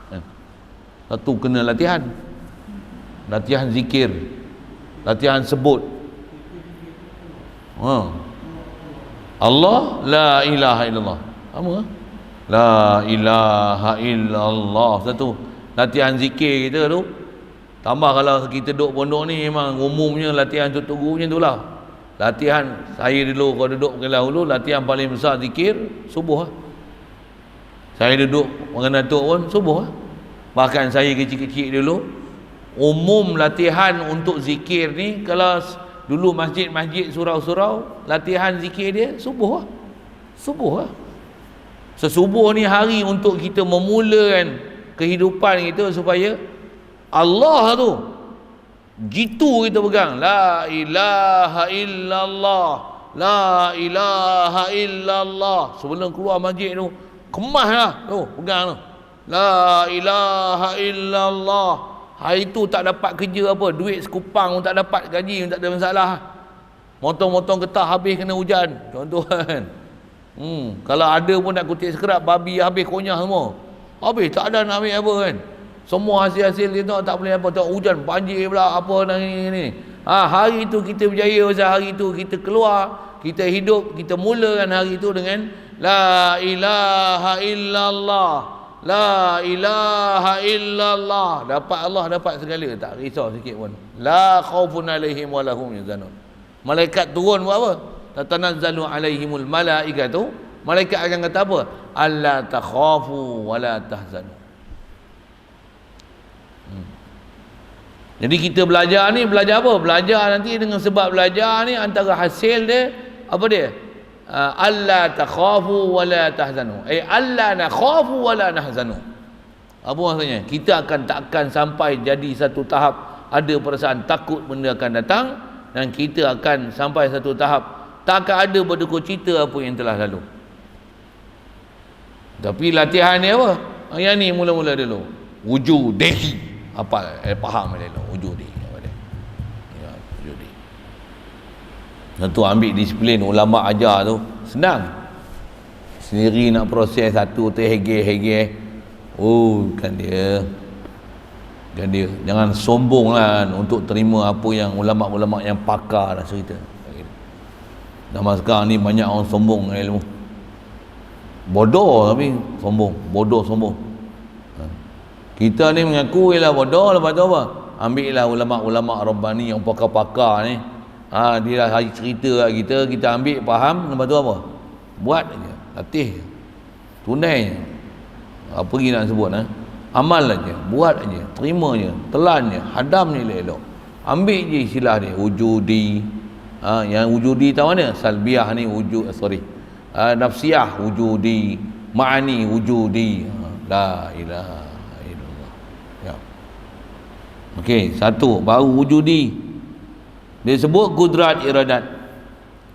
A: Satu kena latihan zikir, latihan sebut. Allah la ilaha illallah. Apa? La ilaha illallah. Satu latihan zikir kita tu. Tambah kalau kita duduk pondok ni, memang umumnya latihan tutup guru macam tu lah. Latihan saya dulu, kalau duduk kelas dulu, latihan paling besar zikir subuh lah. Saya duduk mengenai Datuk pun subuh lah. Bahkan saya kecil-kecil dulu, umum latihan untuk zikir ni, kalau dulu masjid-masjid, surau-surau, latihan zikir dia subuh lah. Subuh lah. Sesubuh ni hari untuk kita memulakan kehidupan kita supaya Allah tu jitu kita pegang. La ilaha illallah, la ilaha illallah. Sebelum keluar masjid tu, kemas lah tu, pegang tu. La ilaha illallah. Hari tu tak dapat kerja apa, duit sekupang pun tak dapat, gaji pun tak ada masalah. Motong-motong getah habis kena hujan, contoh kan. Kalau ada pun nak kutip sekerap, babi habis konyah semua. Habis tak ada nak ambil apa kan. Semua hasil-hasil dia tak boleh apa, tak hujan, banjir pula apa dan ini. Hari tu kita berjaya, pasal hari tu kita keluar, kita hidup, kita mulakan hari tu dengan la ilaha illallah. La ilaha illallah. Dapat Allah, dapat segala, tak risau sikit pun. La khaufun alaihim wa lahum yahzanun. Malaikat turun buat apa? Tatanazzalu alaihimul malaikatu. Malaikat akan kata apa? Alla takhafu wa la tahzanu. Jadi kita belajar ni, belajar apa? Belajar nanti dengan sebab belajar ni, antara hasil dia apa dia? Alla takhafu wa la tahzanu. Alla nakhafu wa la nahzanu. Apa maksudnya? Kita takkan sampai jadi satu tahap ada perasaan takut benda akan datang, dan kita akan sampai satu tahap tak akan ada berduka cita apa yang telah lalu. Tapi latihan ni apa? Yang ni mula-mula dulu. Wujudihi. Apa? Faham dia dulu. Wujudihi. Apa dia? Ya, wujudihi. Tentu ambil disiplin ulama ajar tu senang. Sendiri nak proses satu tu hege. Kan dia. Jangan sombong lah untuk terima apa yang ulama-ulama yang pakar dah cerita. Zaman sekarang ni banyak orang sombong dengan ilmu. Bodoh tapi sombong. Bodoh sombong. Kita ni mengaku ialah bodoh, lepas tu apa? Ambil lah ulama-ulama Rabbani yang pakar-pakar ni. Dia dah cerita kat kita ambil, faham, lepas tu apa? Buat aja, latih, tunai. Apa lagi nak sebut? Amal aja, buat aja, terima je, telan je, hadam je elok. Ambil je istilah dia, wujudi. Yang wujudi tahu mana? Salbiah ni wujud, nafsiyah wujudi, ma'ani wujudi. La ilaha illallah. Ya. Okey, satu baru wujudi. Dia sebut kudrat iradat,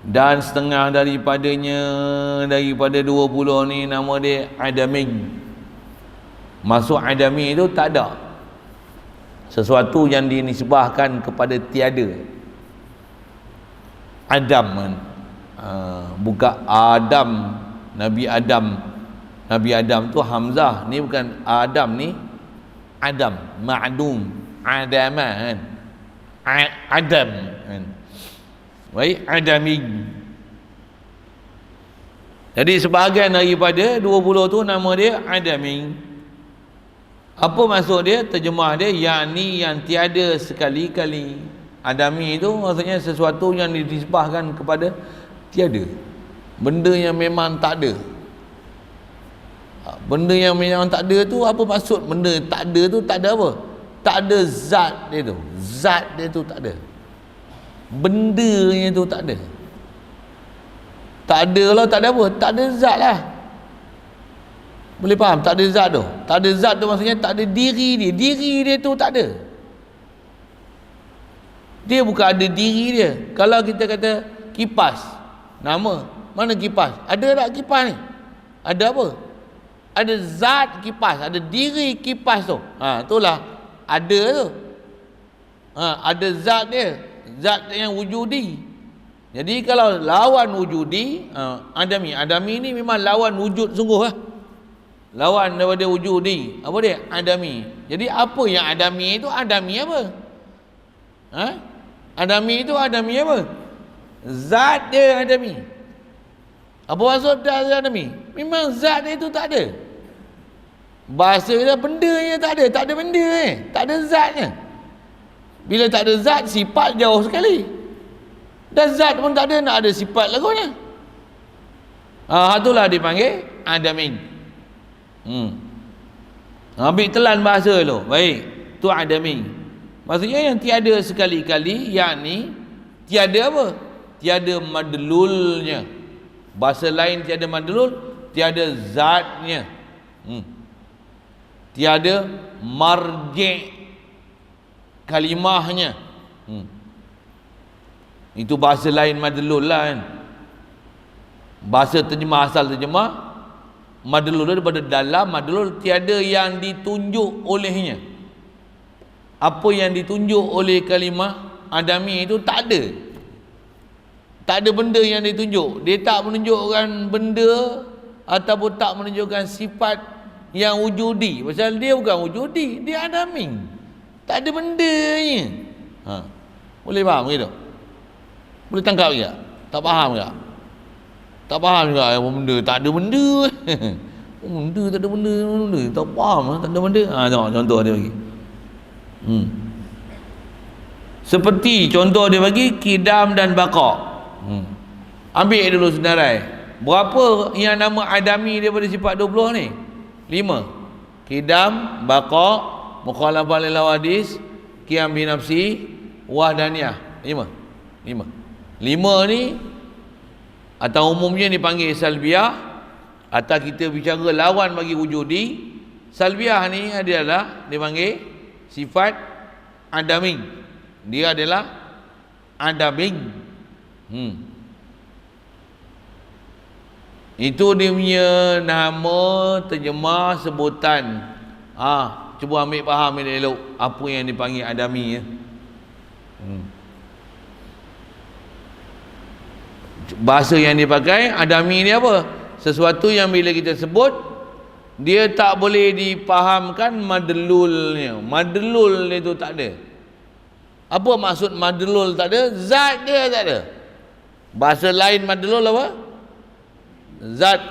A: dan setengah daripada 20 ni nama dia adami. Masuk adami itu tak ada, sesuatu yang dinisbahkan kepada tiada. Adam kan, bukan Adam, Nabi Adam. Nabi Adam tu Hamzah, ni bukan Adam, ni Adam, ma'dum, Adama kan. Adam kan. Baik, Adami. Jadi sebahagian daripada 20 tu nama dia Adami. Apa maksud dia? Terjemah dia yakni yang tiada sekali-kali. Adami itu maksudnya sesuatu yang dinisbahkan kepada tiada, benda yang memang tak ada. Benda yang memang tak ada tu apa maksud? Benda tak ada tu tak ada apa? Tak ada zat dia tu. Zat dia tu tak ada. Bendanya tu tak ada. Tak ada lah, tak ada apa? Tak ada zat lah. Boleh faham? Tak ada zat tu. Tak ada zat tu maksudnya tak ada diri dia. Diri dia tu tak ada. Dia bukan ada diri dia. Kalau kita kata kipas, nama, mana kipas? Ada tak kipas ni? Ada apa? Ada zat kipas, ada diri kipas tu. Itulah ada tu. Ada zat dia, zat yang wujudi. Jadi kalau lawan wujudi, Adami ni memang lawan wujud sungguh lah. Lawan daripada wujudi. Apa dia? Adami. Jadi apa yang Adami itu? Adami apa? Adami itu Adami apa? Zat dia Adami. Apa maksud zat Adami? Memang zat dia itu tak ada. Bahasa dia bendanya tak ada. Tak ada benda tak ada zatnya. Bila tak ada zat, sifat jauh sekali. Dan zat pun tak ada, nak ada sifat lagunya. Itulah dipanggil Adami. Ambil telan bahasa tu. Baik, tu Adami. Maksudnya yang tiada sekali-kali, yakni tiada apa? Tiada madlulnya. Bahasa lain tiada madlul, tiada zatnya. Tiada marji' kalimahnya. Itu bahasa lain madlul lah kan. Bahasa terjemah, asal terjemah madlul daripada dalam, madlul tiada yang ditunjuk olehnya. Apa yang ditunjuk oleh kalimah Adami itu tak ada. Tak ada benda yang ditunjuk. Dia tak menunjukkan benda ataupun tak menunjukkan sifat yang wujudi. Pasal dia bukan wujudi, dia Adami. Tak ada bendanya. Boleh faham gitu? Boleh tangkap juga? Tak faham juga? Tak faham juga benda, tak ada benda. Benda tak ada benda, tak faham, tak ada benda. Tengok contoh dia bagi. Seperti contoh dia bagi kidam dan baqa. Ambil dulu senarai. Berapa yang nama Adami daripada sifat 20 ni? 5. Kidam, baqa, mukhalafah lil hawadis, qiyam bi nafsi, wahdaniyah. 5 ni atau umumnya dipanggil salbiah, atau kita bicara lawan bagi wujudi. Salbiah ni adalah dipanggil sifat Adami. Dia adalah Adami. Itu dia punya nama, terjemah, sebutan. Cuba ambil faham elok apa yang dipanggil Adami ya. Bahasa yang dipakai Adami ni apa? Sesuatu yang bila kita sebut dia tak boleh dipahamkan madlulnya. Madlul itu tak ada. Apa maksud madlul tak ada? Zat dia tak ada. Bahasa lain madlul apa? Zat.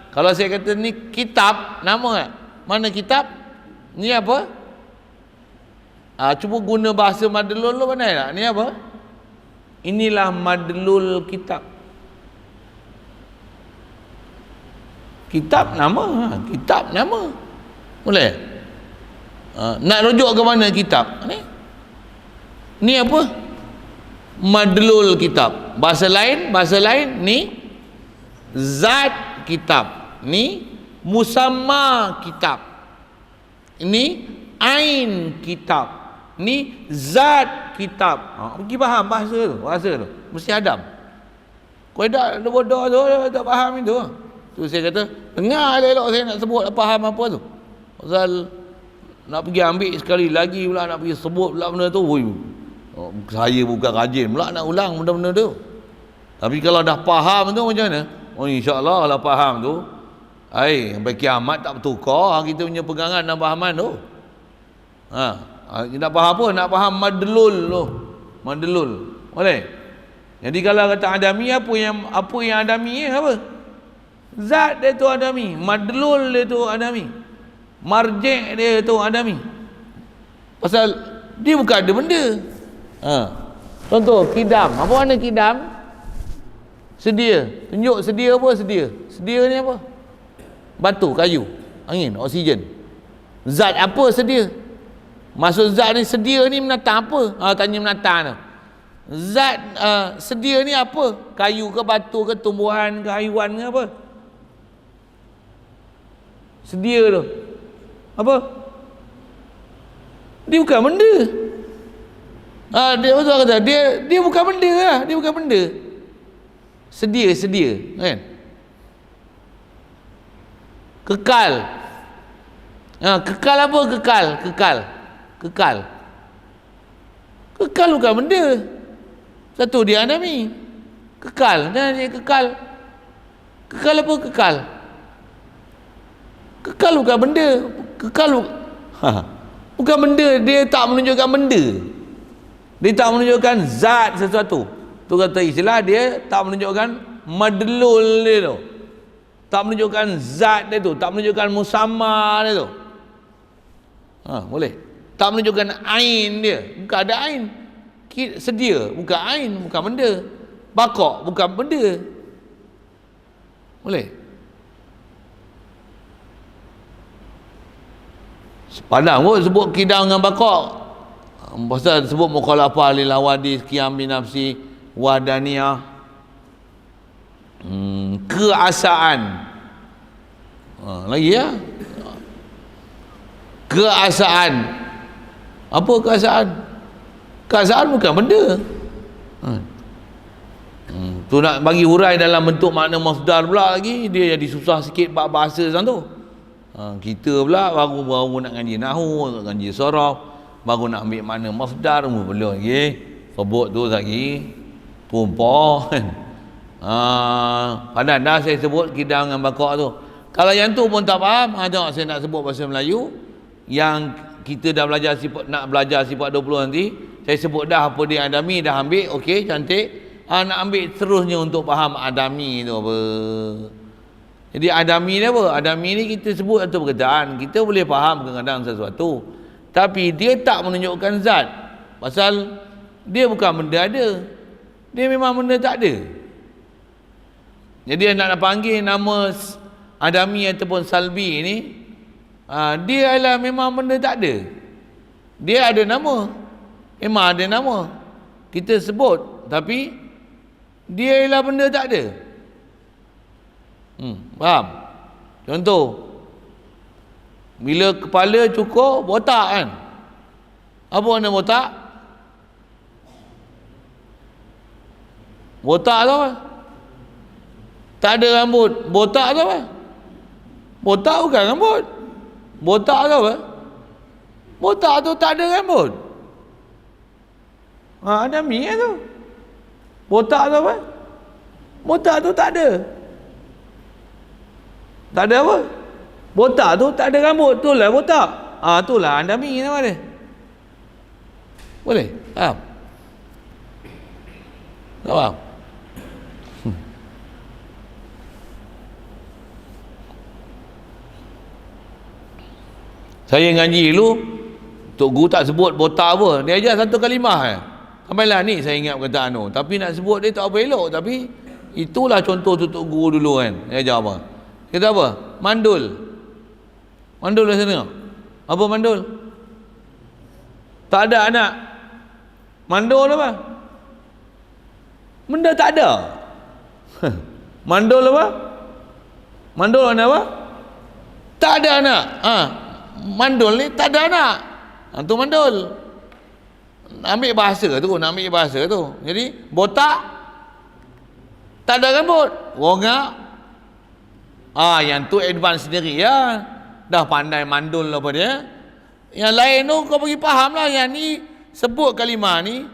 A: Kalau saya kata ni kitab, nama tak? Mana kitab? Ni apa? Cuba guna bahasa madlul lu pandai tak? Ni apa? Inilah madlul kitab. Kitab nama, kitab nama. Boleh? Nak rujuk ke mana kitab? Ni apa? Madlul kitab. Bahasa lain ni zat kitab. Ni musamma kitab. Ini ain kitab. Ni zat kitab. Pergi faham bahasa tu. Mesti hadam. Kau tak bodoh tu, tak faham itu. Tu saya kata, dengar elok saya nak sebut faham apa tu. Pasal nak pergi ambil sekali lagi pula, nak pergi sebut pula benda tu. Saya bukan rajin pula nak ulang benda-benda tu. Tapi kalau dah faham tu macam mana? Oh, insya-Allah kalau faham tu, sampai kiamat tak bertukar kita punya pegangan dan fahaman tu. Nak faham apa? Nak faham madlul tu. Madlul. Boleh? Jadi kalau kata adami, apa yang adami apa? Zat dia tu adami, madlul dia tu adami, marji' dia tu adami. Pasal dia bukan ada benda. Contoh kidam. Apa makna kidam? Sedia. Tunjuk sedia apa? Sedia ni apa? Batu, kayu, angin, oksigen. Zat apa sedia? Maksud zat ni sedia ni menatang apa? Tanya menatang tu. Zat sedia ni apa? Kayu ke batu ke tumbuhan ke haiwan ke apa? Sedia tu apa? Dia bukan benda. Dia betul kata dia bukan benda lah. Dia bukan benda. Sedia kan? Kekal. Kekal apa? Kekal bukan benda. Satu dia adami. Kekal. Dan dia kekal. Kekal apa kekal? Kekal bukan benda. Bukan benda. Dia tak menunjukkan benda. Dia tak menunjukkan zat sesuatu. Tu kata istilah dia tak menunjukkan madlul dia tu. Tak menunjukkan zat dia tu. Tak menunjukkan musamma dia tu. Boleh. Tak menunjukkan ain dia. Bukan ada ain. Sedia. Bukan ain. Bukan benda. Bakok. Bukan benda. Boleh. Padang pun sebut kidang dengan bakok. Pasal sebut mukhalafah lil hawadis qiyam bi nafsi wadaniyah. Keasaan. Lagi ya. Keasaan. Apa keasaan? Keasaan bukan benda. Tu nak bagi hurai dalam bentuk makna masdar pula lagi, dia jadi susah sikit bahasa macam tu. Kita pula baru nak ngaji nahwu, nak ngaji saraf, baru nak ambil makna masdar belum lagi. Sebut tu lagi tumpah. Padahal dah saya sebut kidang dengan bakok tu. Kalau yang tu pun tak faham, tengok saya nak sebut bahasa Melayu yang kita dah belajar nak belajar sifat 20 nanti. Saya sebut dah apa dia adami, dah ambil, okey, cantik. Nak ambil terusnya untuk faham adami tu apa. Jadi adami ni apa? Adami ni kita sebut satu perkataan. Kita boleh faham kadang-kadang sesuatu, tapi dia tak menunjukkan zat. Pasal dia bukan benda ada. Dia memang benda tak ada. Jadi nak panggil nama adami ataupun salbi ni, dia adalah memang benda tak ada. Dia ada nama. Memang ada nama. Kita sebut, tapi dia adalah benda tak ada. Faham? Contoh, bila kepala cukur botak kan? Apa makna botak? Botak tu apa? Tak ada rambut. Botak tu apa? Botak bukan rambut. Botak tu apa? Botak tu tak ada rambut. Ada minyak tu. Botak tu apa? Botak tu tak ada. Tak ada apa? Botak tu tak ada rambut. Itulah botak. Itulah andami nama dia. Boleh? Faham? Tak faham? Saya ngaji dulu, Tok Guru tak sebut botak apa. Dia ajar satu kalimah. Sampailah ni saya ingat perkataan tu. Tapi nak sebut dia tak apa elok. Tapi itulah contoh Tok Guru dulu kan. Dia ajar apa? Kata apa? Mandul. Mandul dah sana. Apa mandul? Tak ada anak. Mandul apa? Benda tak ada. Mandul apa? Mandul mana apa? Tak ada anak. Mandul ni tak ada anak. Tu mandul. Ambil bahasa tu. Jadi botak tak ada rambut. Rongak. Yang tu advance sendiri ya. Dah pandai mandul apa dia. Yang lain tu kau bagi faham lah. Yang ni sebut kalimah ni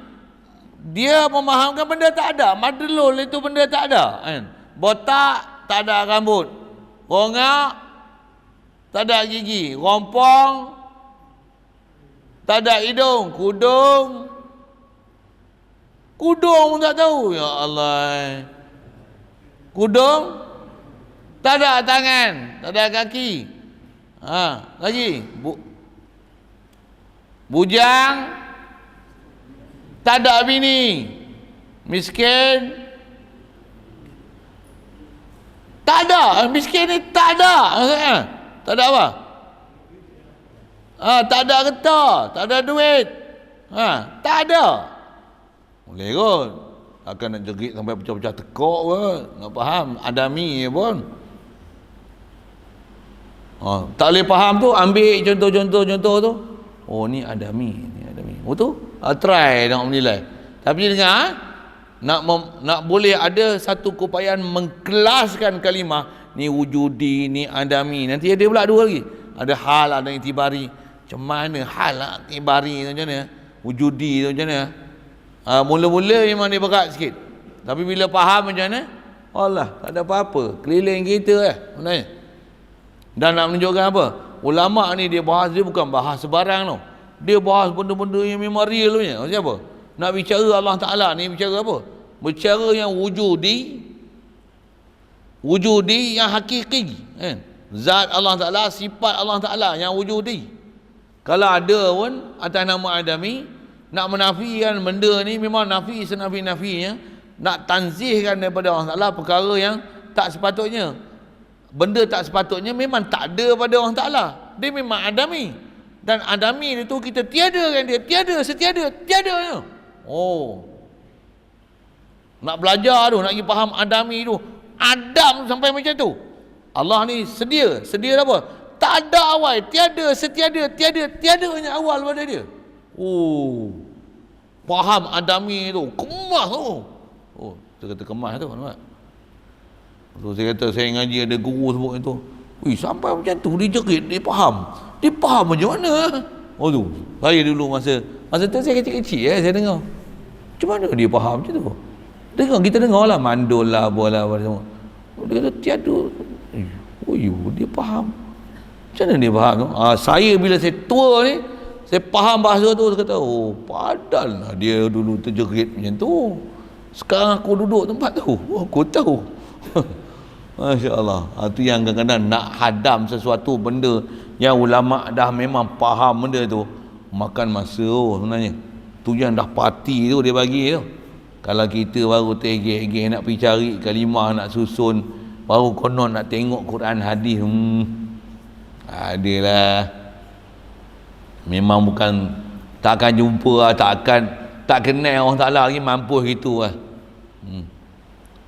A: Dia memahamkan benda tak ada. Madlul itu benda tak ada, kan? Botak tak ada rambut, rongak tak ada gigi, rompong tak ada hidung, kudung pun tak tahu. Ya Allah, kudung tak ada tangan, tak ada kaki. Lagi bujang, tak ada bini, miskin. Tak ada, miskin ni tak ada. Tak ada apa? Tak ada getah, tak ada duit. Tak ada. Boleh kot. Akan nak jerit sampai pecah-pecah tekuk kot. Nak faham adami pun. Tak boleh faham tu, ambil contoh tu. Oh, ni adami, ni adami. Oh tu, try nak menilai. Tapi dengar, nak boleh ada satu keupayaan mengkelaskan kalimah ni wujudi, ni adami. Nanti ada pula dua lagi. Ada hal, ada itibari. Macam mana hal, itibari tu macam mana? Wujudi tu macam mana? Mula-mula memang dia berat sikit. Tapi bila faham macam mana? Allah, tak ada apa-apa. Keliling kita sebenarnya. Dan nak menunjukkan apa? Ulama ni dia bahas, dia bukan bahas sebarang tau. Dia bahas benda-benda yang memang real punya. Maksudnya apa? Nak bicara Allah Ta'ala ni bicara apa? Bicara yang wujudi yang hakiki, kan? Zat Allah Ta'ala, sifat Allah Ta'ala yang wujudi. Kalau ada pun atas nama adami, nak menafikan benda ni memang nafi senafi-nafinya. Nak tanzihkan daripada Allah Ta'ala perkara yang tak sepatutnya. Benda tak sepatutnya memang tak ada pada Allah Ta'ala. Dia memang adami. Dan adami itu kita tiadakan dia. Tiada, setiada, tiadanya. Nak belajar tu, nak pergi faham adami tu, Adam sampai macam tu. Allah ni sedia apa? Tak ada awal, tiada, setiada, tiadanya awal pada dia. Faham adami tu, kemas tu. Kita kata kemas tu, nampak? So, saya kata, saya ngaji ada guru sebut itu. Sampai macam tu, dia jerit, dia faham. Dia faham macam mana? Tu, saya dulu masa tu saya kecil-kecil saya dengar. Macam mana dia faham macam tu? Kita dengar lah, mandul lah, apa semua. Dia kata, tiada. Dia faham. Macam mana dia faham tu? Saya bila saya tua ni, saya faham bahasa tu, saya kata, padahal dia dulu terjerit macam tu. Sekarang aku duduk tempat tu, aku tahu. Masya Allah. Itu yang kadang-kadang nak hadam sesuatu benda yang ulama dah memang faham benda tu, makan masa sebenarnya. Tu yang dah parti tu dia bagi tu. Kalau kita baru tergeh-geh nak pergi cari kalimah, nak susun, baru konon nak tengok Quran hadis, adalah memang bukan, takkan jumpa, tak kenal orang Ta'ala lagi mampu gitu lah.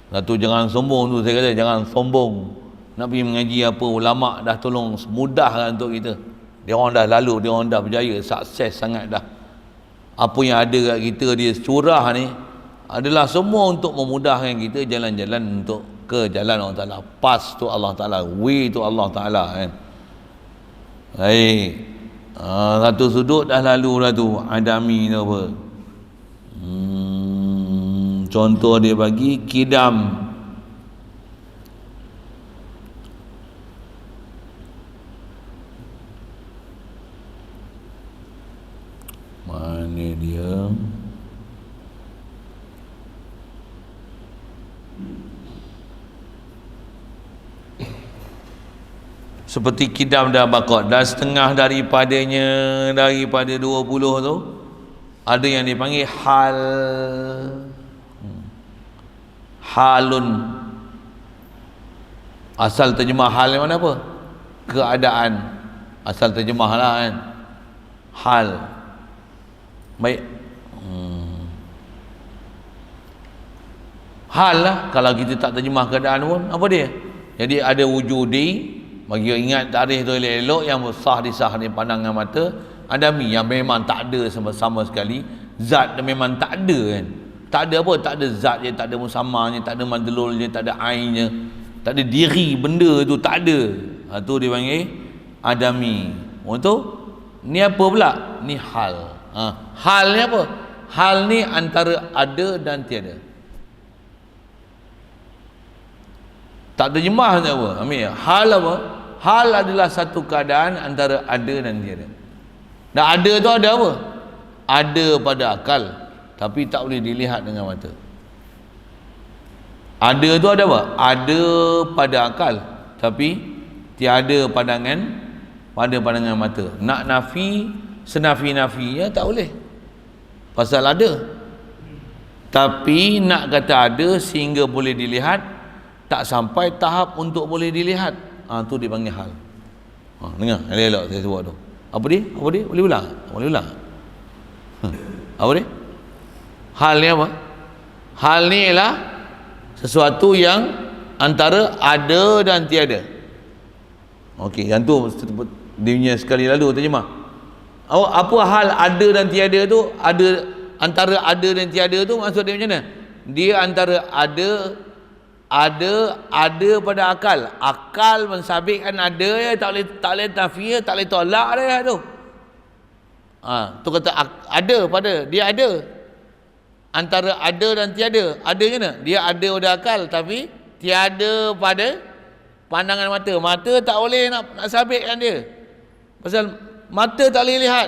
A: Satu, jangan sombong tu, saya kata jangan sombong. Nak pergi mengaji apa, ulama dah tolong mudahkan untuk kita. Dia orang dah lalu, dia orang dah berjaya, sukses sangat dah. Apa yang ada kat kita, dia curah ni adalah semua untuk memudahkan kita jalan-jalan untuk ke jalan Allah Ta'ala. Pas tu Allah Ta'ala, way tu Allah Ta'ala, kan. Baik. Satu sudut dah lalu dah tu, adami tu apa. Contoh dia bagi kidam. Mana dia? Seperti kidam dan bakot, dan setengah daripada 20 tu ada yang dipanggil halun. Asal terjemah hal ni mana apa? Keadaan. Asal terjemah lah, kan. Hal. Baik. Hal lah. Kalau kita tak terjemah keadaan pun, apa dia? Jadi ada wujudi, bagi ingat tarikh tu elok-elok, yang sah disah di pandangan mata. Adami yang memang tak ada sama sekali. Zat yang memang tak ada, kan. Tak ada apa? Tak ada zat je, tak ada musamanya, tak ada madlul je, tak ada ainnya, tak ada diri benda tu, tak ada. Tu dia panggil adami. Tu ni apa pula? Ni hal. Hal ni apa? Hal ni antara ada dan tiada. Tak terjemah tak apa. Ambil ya. Hal apa? Hal adalah satu keadaan antara ada dan tiada. Dan ada tu ada apa? Ada pada akal, tapi tak boleh dilihat dengan mata. Ada tu ada apa? Ada pada akal, tapi tiada pada pandangan mata. Nak nafi senafi-nafi ya tak boleh. Pasal ada. Tapi nak kata ada sehingga boleh dilihat, tak sampai tahap untuk boleh dilihat. Tu dipanggil hal. Dengar elok-elok saya sebut tu. Apa dia? Boleh ulang? Boleh ulang. Apa dia? Hal ni apa? Hal ni ialah sesuatu yang antara ada dan tiada. Okey, yang tu dia punya sekali lalu terjemah. Apa hal ada dan tiada tu? Ada, antara ada dan tiada tu maksud dia macam mana? Dia antara ada pada akal. Akal mensabitkan ada ya, tak boleh nafi, tak boleh tolak dia tu. Tu kata ada pada dia ada. Antara ada dan tiada. Ada ke mana? Dia ada pada akal tapi tiada pada pandangan mata. Mata tak boleh nak sabitkan dia. Pasal mata tak boleh lihat.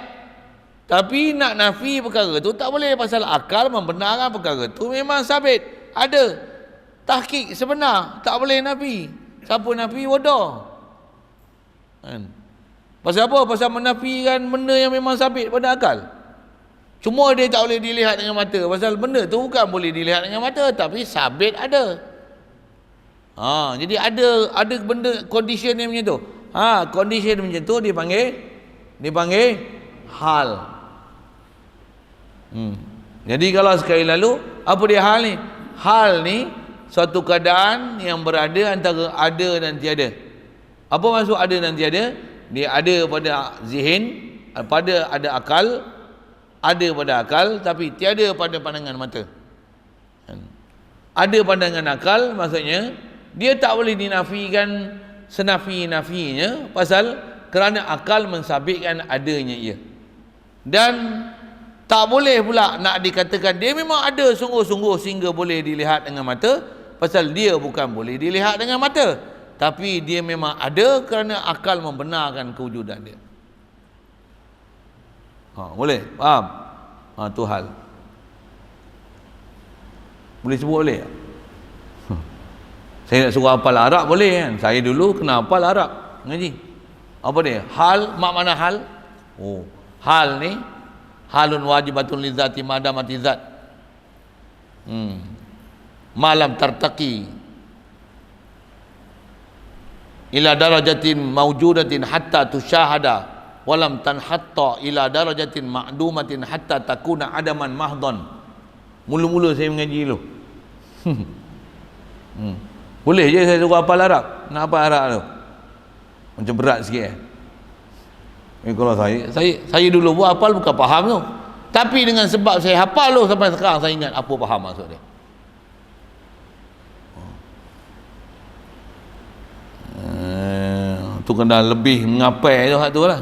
A: Tapi nak nafi perkara tu tak boleh, pasal akal membenarkan perkara tu memang sabit. Ada. Tahqiq sebenar, tak boleh nafi. Siapa nafi bodoh. Kan? Pasal apa? Pasal menafikan benda yang memang sabit pada akal. Cuma dia tak boleh dilihat dengan mata. Pasal benda tu bukan boleh dilihat dengan mata, tapi sabit ada. Jadi ada benda condition yang macam tu. Condition macam tu dipanggil hal. Jadi kalau sekali lalu, apa dia hal ni? Hal ni suatu keadaan yang berada antara ada dan tiada. Apa maksud ada dan tiada? Dia ada pada zihin, ada akal, ada pada akal tapi tiada pada pandangan mata. Ada pandangan akal maksudnya dia tak boleh dinafikan senafi-nafinya, pasal kerana akal mensabitkan adanya ia. Dan tak boleh pula nak dikatakan dia memang ada sungguh-sungguh sehingga boleh dilihat dengan mata, pasal dia bukan boleh dilihat dengan mata, tapi dia memang ada kerana akal membenarkan kewujudan dia. Boleh? Faham? Tu hal. Boleh sebut boleh? Saya nak suruh hafal Arab boleh kan? Saya dulu kena hafal Arab ngaji. Apa dia? Hal, mak mana hal? Hal ni halun wajibatun li zati madamati zat. Malam tartaqi ila darajatin mawjudatin hatta tusyahada walam tanhatta ila darajatin ma'dumatin hatta takuna adaman mahdhan. Mula-mula saya mengaji dulu. Boleh je saya suruh hafal Arab. Nak hafal Arab tu macam berat sikit. Kalau saya dulu buat hafal bukan faham tu, tapi dengan sebab saya hafal tu sampai sekarang saya ingat apa faham maksud dia. Tu kena lebih mengapai tu hak tu lah.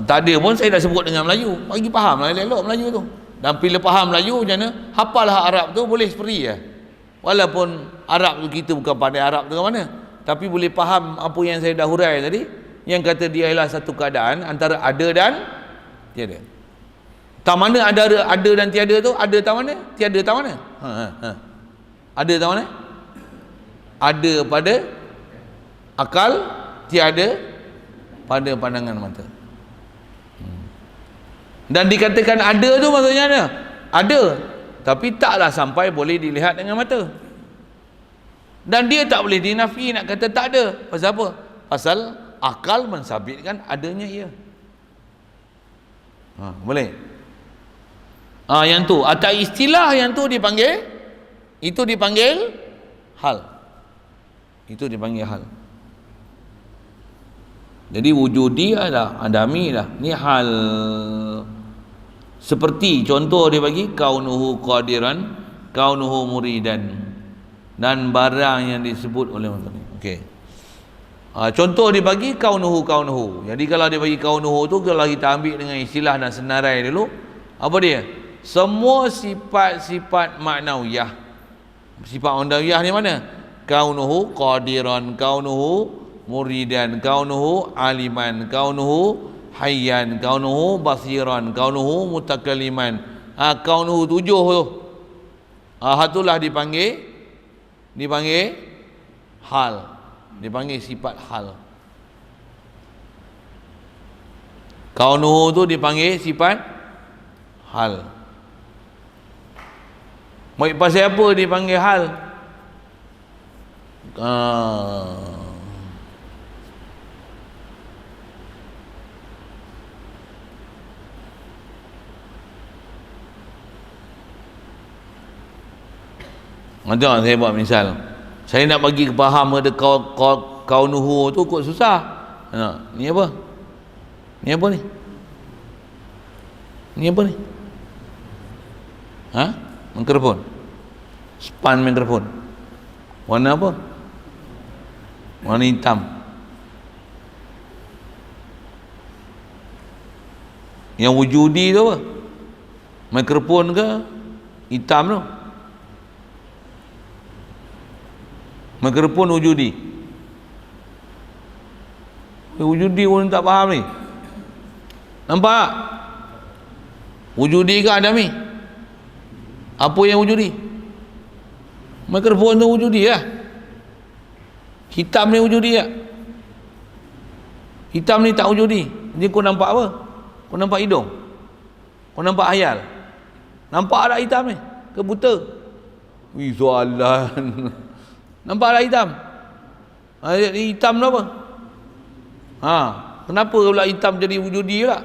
A: Tak ada pun saya dah sebut dengan Melayu, bagi faham lah elok Melayu tu. Dan bila faham Melayu macam mana, hafal hak Arab tu boleh free lah. Walaupun Arab tu kita bukan pandai Arab tu ke mana, tapi boleh faham apa yang saya dah hurai tadi, yang kata dia ialah satu keadaan antara ada dan tiada. Tak mana ada dan tiada tu, ada tak mana, tiada tak mana? Ada tak mana? Ada pada akal, tiada pada pandangan mata. Dan dikatakan ada tu maksudnya ada. Ada, tapi taklah sampai boleh dilihat dengan mata. Dan dia tak boleh dinafi, nak kata tak ada. Pasal apa? Pasal akal mensabitkan adanya ia. Boleh? Yang tu, atau istilah yang tu dipanggil, itu dipanggil hal. Itu dipanggil hal. Jadi wujudi adalah adami dah. Ni hal. Seperti contoh dia bagi kaunuhu qadiran, kaunuhu muridan, dan barang yang disebut oleh Allah. Okey. Contoh dia bagi kaunuhu. Jadi kalau dia bagi kaunuhu tu, kalau kita ambil dengan istilah dan senarai dulu, Apa dia? Semua sifat-sifat maknawiyah. Sifat maknawiyah ni mana? Kaunuhu qadiran, kaunuhu muridan, kaunuhu aliman, kaunuhu hayyan, kaunuhu basiran, kaunuhu mutakalliman. Kaunuhu 7 tu. Itulah dipanggil hal. Dipanggil sifat hal. Kaunuhu tu dipanggil sifat hal. Pasal apa dipanggil hal? Macam saya buat misal, saya nak bagi faham ada kaunuhu tu kok susah. Ni apa? Ni apa ni? Ni apa ni? Mikrofon. Span mikrofon. Warna apa? Warna hitam. Yang wujudi tu apa? Mikrofon ke hitam tu? Mikrofon wujudi. Wujudi pun tak faham ni. Nampak? Wujudi ke adami? Apa yang wujudi? Mikrofon tu wujudi lah. Hitam ni wujudi tak? Hitam ni tak wujudi. Jadi kau nampak apa? Kau nampak hidung? Kau nampak hayal? Nampak tak hitam ni? Ke buta? Soalan. Nampak tak hitam? Hitam tu apa? Kenapa pula hitam jadi wujudi pula?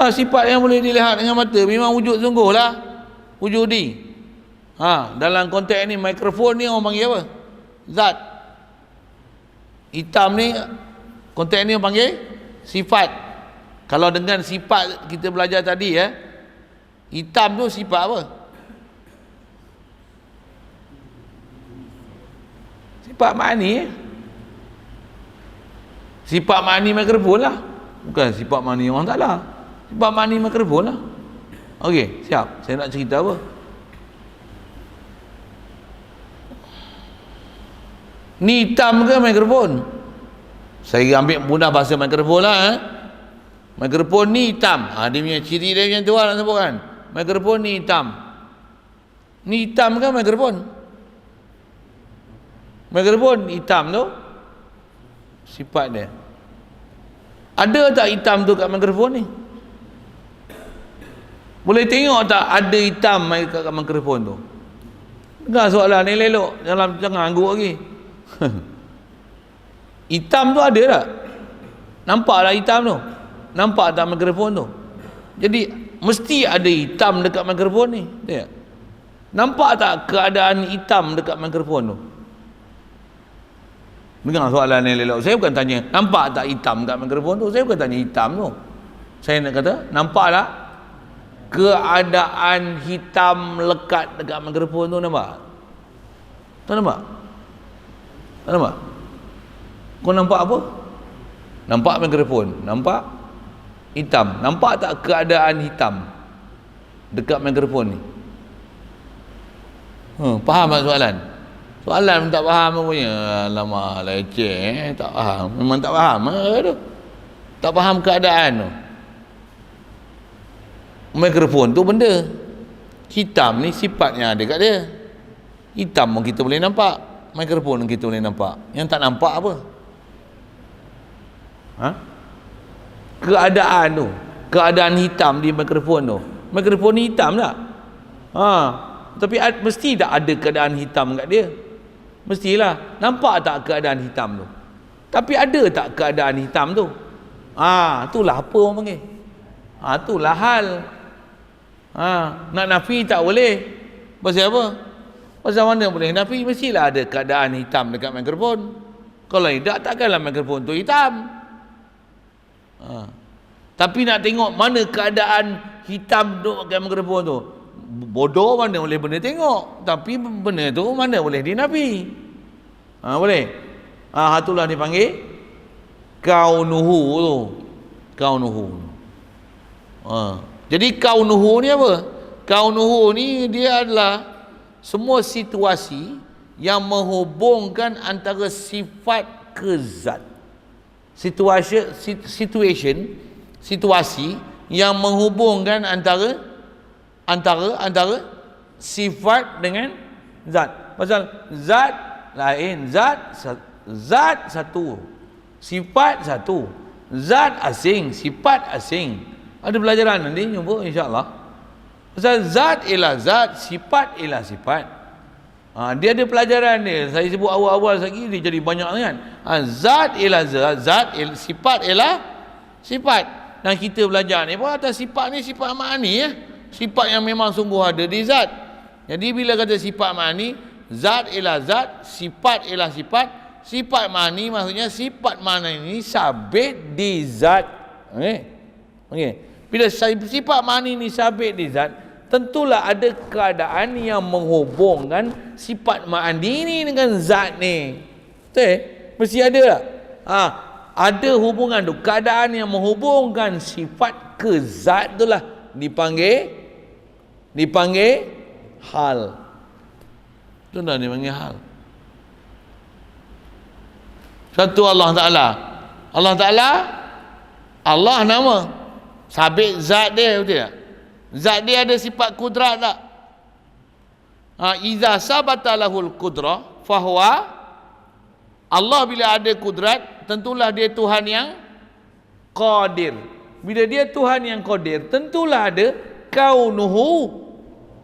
A: Sifat yang boleh dilihat dengan mata memang wujud sungguh lah. Wujudi. Dalam konteks ni mikrofon ni orang panggil apa? Zat. Hitam ni konteks ni orang panggil sifat. Kalau dengan sifat kita belajar tadi hitam tu sifat apa? Sifat mani. Sifat mani mikrofon lah. Bukan sifat mani orang tak lah. Sifat mani mikrofon lah. Okey, siap. Saya nak cerita apa? Ni hitam ke mikrofon? Saya ambil mudah bahasa mikrofon lah. Mikrofon ni hitam. Dia punya ciri dia macam tu lah nak sebutkan. Mikrofon ni hitam. Ni hitam ke mikrofon? Mikrofon hitam tu sifat dia. Ada tak hitam tu kat mikrofon ni? Boleh tengok tak ada hitam kat mikrofon tu? Dengar soalan ni elok. Jangan angguk lagi. Hitam tu ada tak? Nampak tak hitam tu? Nampak tak mikrofon tu? Jadi mesti ada hitam dekat mikrofon ni. Tengok. Nampak tak keadaan hitam dekat mikrofon tu? Dengar soalan ni elok. Saya bukan tanya nampak tak hitam kat mikrofon tu. Saya bukan tanya hitam tu. Saya nak kata nampak tak keadaan hitam lekat dekat mikrofon tu? Nampak? Tak nampak? Tak nampak? Kau nampak apa? Nampak mikrofon. Nampak hitam. Nampak tak keadaan hitam dekat mikrofon ni? Faham tak soalan? Soalan tak faham punya. Alamak, leceh. Tak faham. Memang tak faham. Tak faham keadaan tu. Mikrofon tu benda. Hitam ni sifat yang ada kat dia. Hitam pun kita boleh nampak. Mikrofon kita boleh nampak. Yang tak nampak apa? Keadaan tu. Keadaan hitam di mikrofon tu. Mikrofon ni hitam tak? Tapi mesti tak ada keadaan hitam kat dia. Mestilah. Nampak tak keadaan hitam tu? Tapi ada tak keadaan hitam tu? Itulah apa orang panggil. Itulah hal. Nak nafi tak boleh. Pasal apa? Pasal mana boleh nafi? Mestilah ada keadaan hitam dekat mikrofon. Kalau tidak, takkanlah mikrofon tu hitam. Tapi nak tengok mana keadaan hitam dekat mikrofon tu. Bodoh mana boleh benda tengok. Tapi benda tu mana boleh dinafi. Boleh? Itulah dipanggil kaunuhu tu. Kaunuhu. Jadi kaunuhu ni apa? Kaunuhu ni dia adalah semua situasi yang menghubungkan antara sifat ke zat. Situasi yang menghubungkan antara sifat dengan zat. Pasal zat lain, zat satu, sifat satu, zat asing, sifat asing. Ada pelajaran nanti jumpa insya-Allah. Pasal zat ialah zat, sifat ialah sifat. Dia ada pelajaran dia. Saya sebut awal-awal lagi dia jadi banyak kan. Zat ialah zat, sifat ialah sifat. Dan kita belajar ni pun atas sifat ni sifat ma'ani ya. Sifat yang memang sungguh ada di zat. Jadi bila kata sifat ma'ani, zat ialah zat, sifat ialah sifat. Sifat ma'ani maksudnya sifat ma'ani ini sabit di zat. Okey. Bila sifat ma'ani ini sabit di zat, tentulah ada keadaan yang menghubungkan sifat ma'ani ni dengan zat ni. Betul? Mesti ada tak? Ada hubungan tu. Keadaan yang menghubungkan sifat ke zat itulah dipanggil hal. Itu dah dipanggil hal. Satu Allah Ta'ala Allah nama sabit zat dia, betul tak? Zat dia ada sifat kudrat tak? Iza sabata lahul kudrah fahuwa, Allah bila ada kudrat, tentulah dia Tuhan yang qadir. Bila dia Tuhan yang qadir, tentulah ada kaunuhu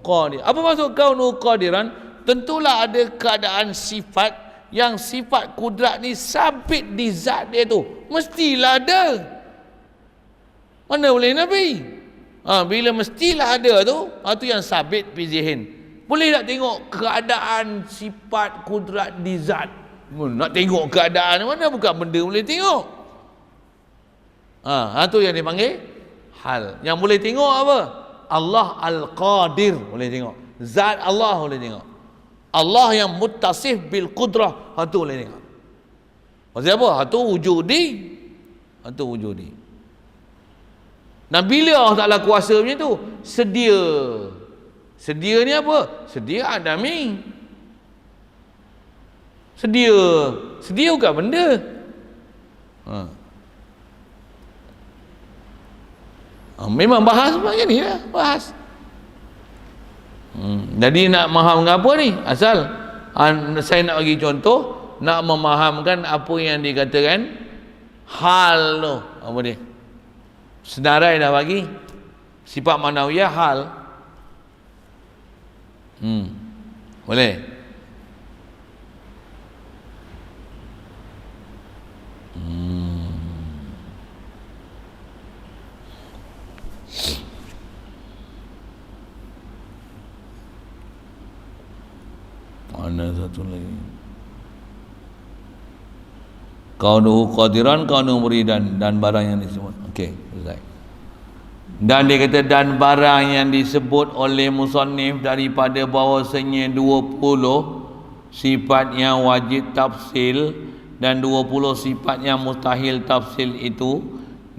A: qadir. Apa maksud kaunuhu qadiran? Tentulah ada keadaan sifat yang sifat kudrat ni sabit di zat dia tu. Mestilah ada. Mana boleh Nabi? Bila mestilah ada tu, tu yang sabit fi zihin. Boleh tak tengok keadaan sifat kudrat di zat? Nak tengok keadaan mana, bukan benda boleh tengok. Tu yang dipanggil hal. Yang boleh tengok apa? Allah Al-Qadir boleh tengok. Zat Allah boleh tengok. Allah yang muttasif bil qudrah, tu boleh tengok. Maksud apa? Tu wujudi. Dan bila Allah Ta'ala kuasa macam tu, sedia ni apa? Sedia adami. Sedia bukan benda. Memang bahas macam ni lah, bahas. Jadi nak memaham apa ni? Asal saya nak bagi contoh, nak memahamkan apa yang dikatakan hal tu. Apa dia? Senarai dah bagi sifat manawiyah hal. Boleh? Mana satu lagi? Kaunuhu qadiran, kaunuhu muridan, dan barang yang disebut. Okey, selesai. Dan dia kata, dan barang yang disebut oleh musannif daripada bahawasanya 20 sifat yang wajib tafsil dan 20 sifat yang mustahil tafsil itu,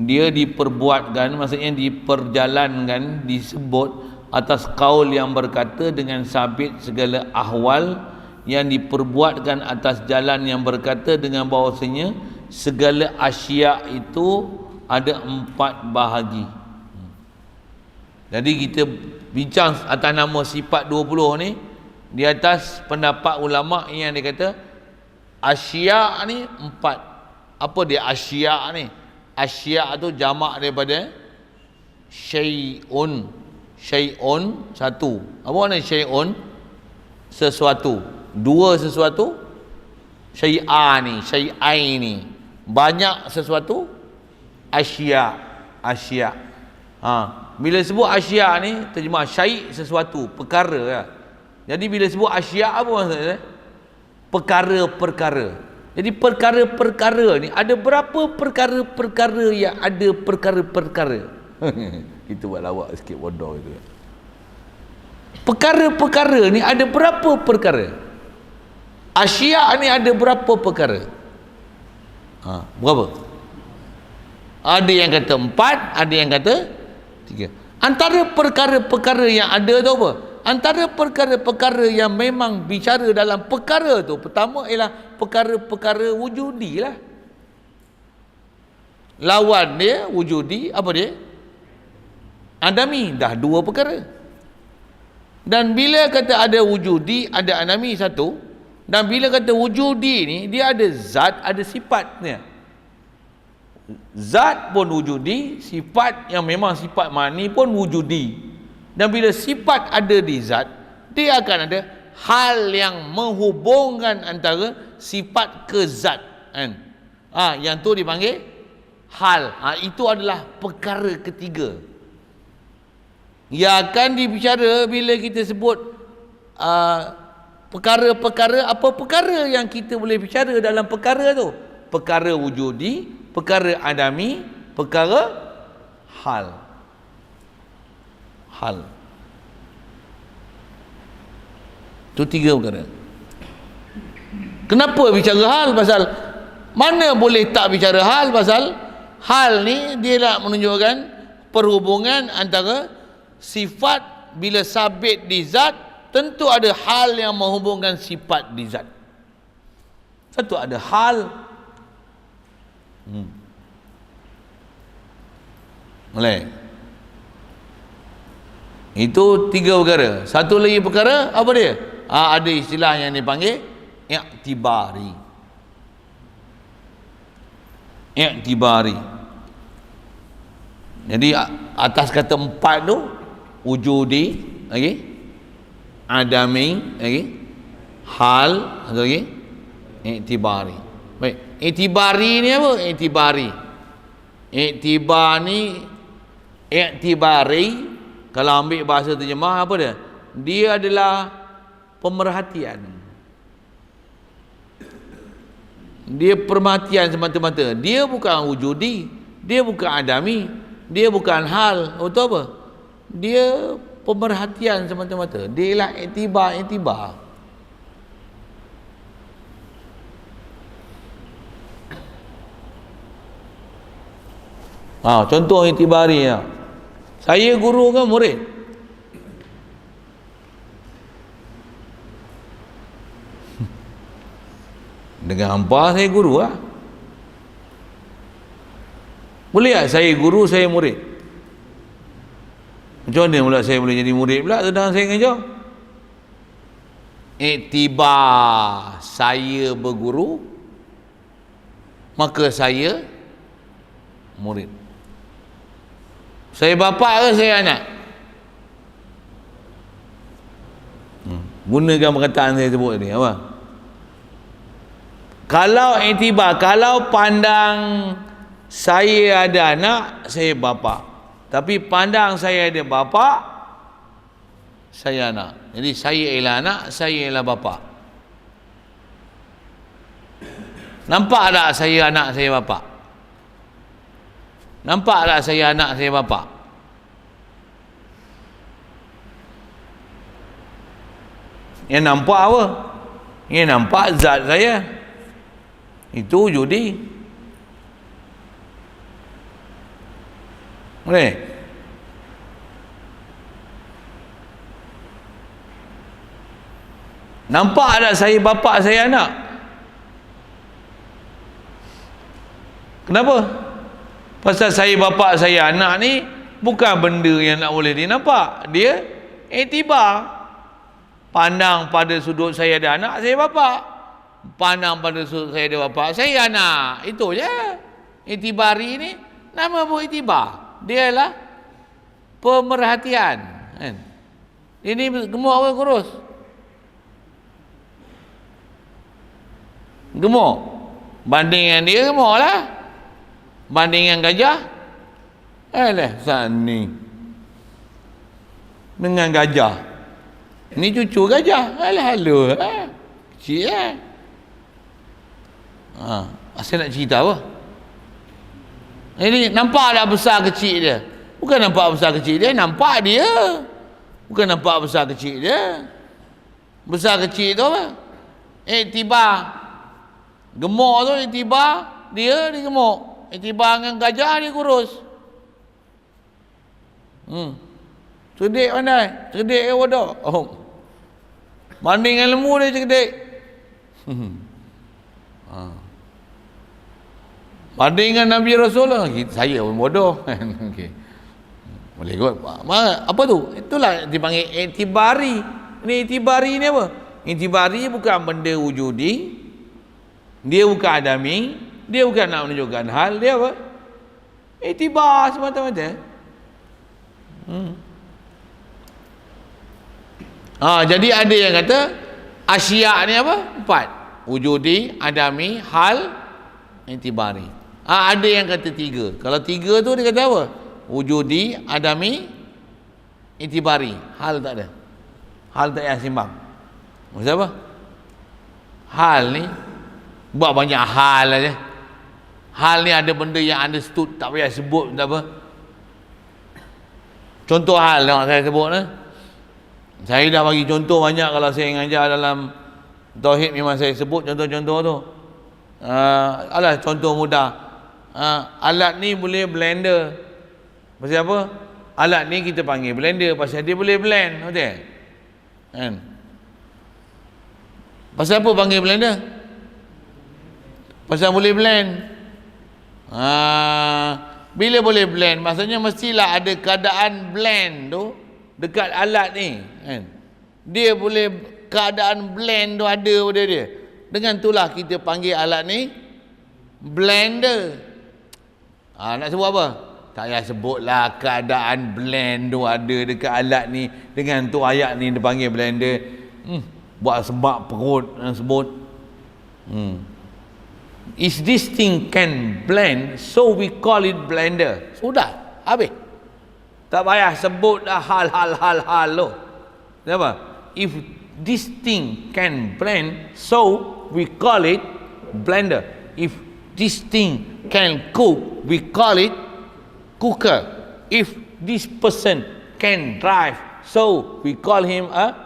A: dia diperbuatkan, maksudnya diperjalankan, disebut atas kaul yang berkata dengan sabit segala ahwal, yang diperbuatkan atas jalan yang berkata dengan bahawasanya segala asya itu ada 4 bahagi. Jadi kita bincang atas nama sifat 20 ni di atas pendapat ulama yang dia kata asya ni 4. Apa dia asya ni? Asya tu jamak daripada syai'un. Syai'un satu. Apa makna syai'un? Sesuatu. 2 sesuatu. Syai'a ni, syai'ai ni. Banyak sesuatu. Asya. Bila sebut asya ni, terjemah syai' sesuatu, perkara lah. Jadi bila sebut asya, apa maksudnya? Perkara-perkara. Jadi perkara-perkara ni, ada berapa perkara-perkara yang ada perkara-perkara? Kita buat lawak sikit bodoh itu. Perkara-perkara ni ada berapa perkara? Asya ni ada berapa perkara? Berapa? Ada yang kata 4, ada yang kata Tiga. Antara perkara-perkara yang ada tu apa? Antara perkara-perkara yang memang bicara dalam perkara tu, pertama ialah perkara-perkara wujudi lah. Lawan dia wujudi, apa dia? Adami. Dah dua perkara. Dan bila kata ada wujudi, ada adami satu, dan bila kata wujudi ni, dia ada zat, ada sifatnya. Zat pun wujudi, sifat yang memang sifat mani pun wujudi. Dan bila sifat ada di zat, dia akan ada hal yang menghubungkan antara sifat ke zat, kan? Yang tu dipanggil hal. Itu adalah perkara ketiga yang akan dibicara bila kita sebut perkara-perkara. Apa perkara yang kita boleh bicara dalam perkara tu? Perkara wujudi, perkara adami, perkara hal. Itu tiga perkara. Kenapa bicara hal? Pasal mana boleh tak bicara hal? Pasal hal ni dia nak menunjukkan perhubungan antara sifat. Bila sabit di zat, tentu ada hal yang menghubungkan sifat di zat. Satu ada hal. Boleh. Itu tiga perkara. Satu lagi perkara, apa dia? Ada istilah yang dipanggil i'tibari. I'tibari. Jadi atas kata empat tu, wujudi, lagi adami, lagi hal, satu lagi i'tibari. Baik, i'tibari ni apa? I'tibar ni, i'tibari kalau ambil bahasa terjemah apa dia? Dia adalah pemerhatian. Dia perhatian semata-mata. Dia bukan wujudi, dia bukan adami, dia bukan hal. Betul apa? Dia pemerhatian semata-mata. Dia ialah i'tibar. Contoh i'tibari ya. Saya guru ke murid? Dengan hampa saya guru lah. Boleh tak saya guru, saya murid? Macam mana pula saya boleh jadi murid pula sedang saya ngajar? Iktibar saya berguru, maka saya murid. Saya bapa ke saya anak? Gunakan perkataan saya sebut tadi apa? Kalau iktibar, kalau pandang saya ada anak, saya bapa. Tapi pandang saya ada bapa, saya anak. Jadi saya ialah anak, saya ialah bapa. Nampak tak saya anak, saya bapa? Nampak tak saya anak, saya bapa? Yang nampak apa? Yang nampak zat saya. Itu wujudi. Boleh? Nampak tak saya bapa, saya anak? Kenapa? Pasal saya bapa, saya anak ni bukan benda yang nak boleh dinampak. Dia iktibar. Pandang pada sudut saya ada anak, saya bapa. Pandang pada sudut saya ada bapa, saya anak. Itu je. Iktibari ni nama pun iktibar. Dia adalah pemerhatian, kan? Ini gemuk ke kurus? Gemuk. Bandingan dia gemuk lah. Bandingan gajah, sani dengan gajah. Ini cucu gajah. Halo. Kecil lah. Asal nak cerita apa? Ini nampak tak besar kecil dia? Bukan nampak besar kecil dia, nampak dia. Bukan nampak besar kecil dia. Besar kecil tu apa? Iktibar. Gemuk tu iktibar, dia gemuk. Iktibar dengan gajah, dia kurus. Cerdik pandai. Cerdik ke bodoh? Oh. Banding dengan lembu dia cerdik. Banding dengan Nabi Rasul lah, saya pun bodoh. Okay. Boleh kot. Apa tu? Itulah dipanggil itibari. Ini itibari ni apa? Itibari bukan benda wujudi. Dia bukan adami. Dia bukan nak menunjukkan hal. Dia apa? Itibar semata-mata. Jadi ada yang kata asya ni apa? 4. Wujudi, adami, hal, itibari. Ada yang kata 3. Kalau 3 tu dia kata apa? Wujudi, adami, itibari. Hal tak ada. Hal tak payah simbang. Maksud apa? Hal ni buat banyak hal aja. Hal ni ada benda yang understood, tak payah sebut, tak apa. Contoh hal yang saya sebut ni. Saya dah bagi contoh banyak kalau saya mengajar dalam tauhid, memang saya sebut contoh-contoh tu. Alah contoh mudah. Alat ni boleh blender. Pasal apa? Alat ni kita panggil blender pasal dia boleh blend, betul? Kan? Pasal apa panggil blender? Pasal boleh blend. Bila boleh blend, maksudnya mestilah ada keadaan blend tu dekat alat ni, kan? Dia boleh, keadaan blend tu ada pada dia. Dengan itulah kita panggil alat ni blender. Nak sebut apa? Tak payah sebutlah keadaan blend tu ada dekat alat ni. Dengan tu ayat ni dia panggil blender. Buat sebab perut sebut. Is this thing can blend, so we call it blender. Sudah, habis. Tak payah sebut dah hal tu. Kenapa? If this thing can blend, so we call it blender. If this thing can cook, we call it cooker. If this person can drive, so we call him a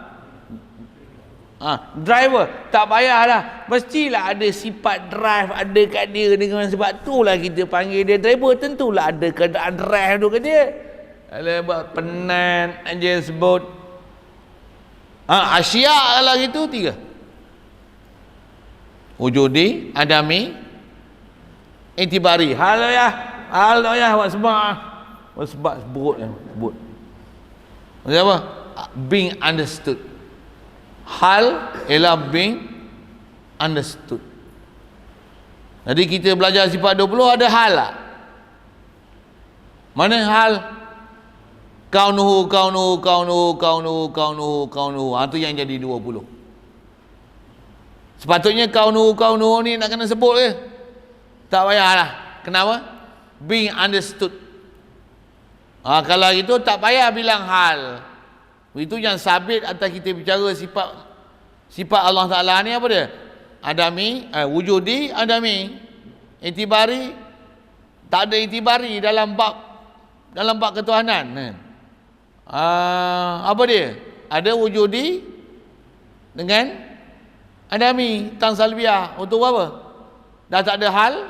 A: driver. Tak payahlah, mestilah ada sifat drive ada kat dia. Dengan sebab itulah kita panggil dia driver. Tentulah ada keadaan drive tu kat dia. Kalau buat penat aja sebut. Asya lah gitu 3. Wujudi, adami, itibari. Hal tak ya buat sebab. Buat sebab sebut. Maksud apa? Being understood. Hal ialah being understood. Jadi kita belajar sifat 20 ada hal lah. Mana hal? Kaunuhu. Itu yang jadi 20. Sepatutnya kaunuhu ni nak kena sebut ke? Tak payahlah. Kenapa? Being understood. Kalau itu tak payah bilang hal. Itu yang sabit atas kita bicara sifat Allah Ta'ala ni apa dia? Adami, wujudi, adami. Itibari, tak ada itibari dalam bab ketuhanan. Apa dia? Ada wujudi dengan adami, tang salbiah. Untuk apa? Dah tak ada hal.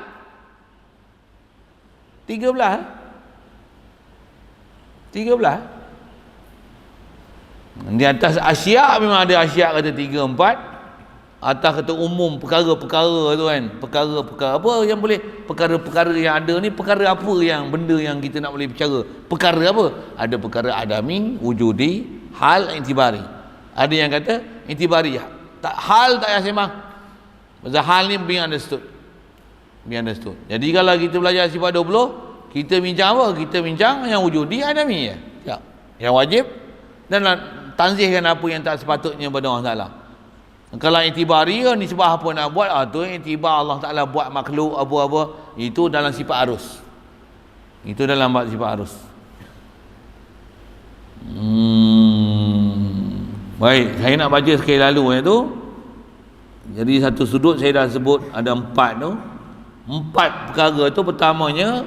A: 13. Di atas asya memang ada asya kata 3, 4. Atas kata umum perkara-perkara tu kan. Perkara-perkara apa yang boleh, perkara-perkara yang ada ni, perkara apa yang benda yang kita nak boleh bicara. Perkara apa? Ada perkara adami, wujudi, hal, intibari. Ada yang kata intibari. Hal tak payah sembang. Pasal hal ni being understood. Jadi kalau kita belajar sifat 20, kita bincang apa? Kita bincang yang wujudi, adami ya. Yang wajib dan tanzihkan apa yang tak sepatutnya pada Allah Ta'ala. Kalau itibari ni sebab apa nak buat, tu itibar Allah Ta'ala buat makhluk apa-apa, itu dalam sifat arus. Itu dalam sifat arus. Baik, saya nak baca sekali lalu tu. Jadi satu sudut saya dah sebut ada 4 tu. 4 perkara tu, pertamanya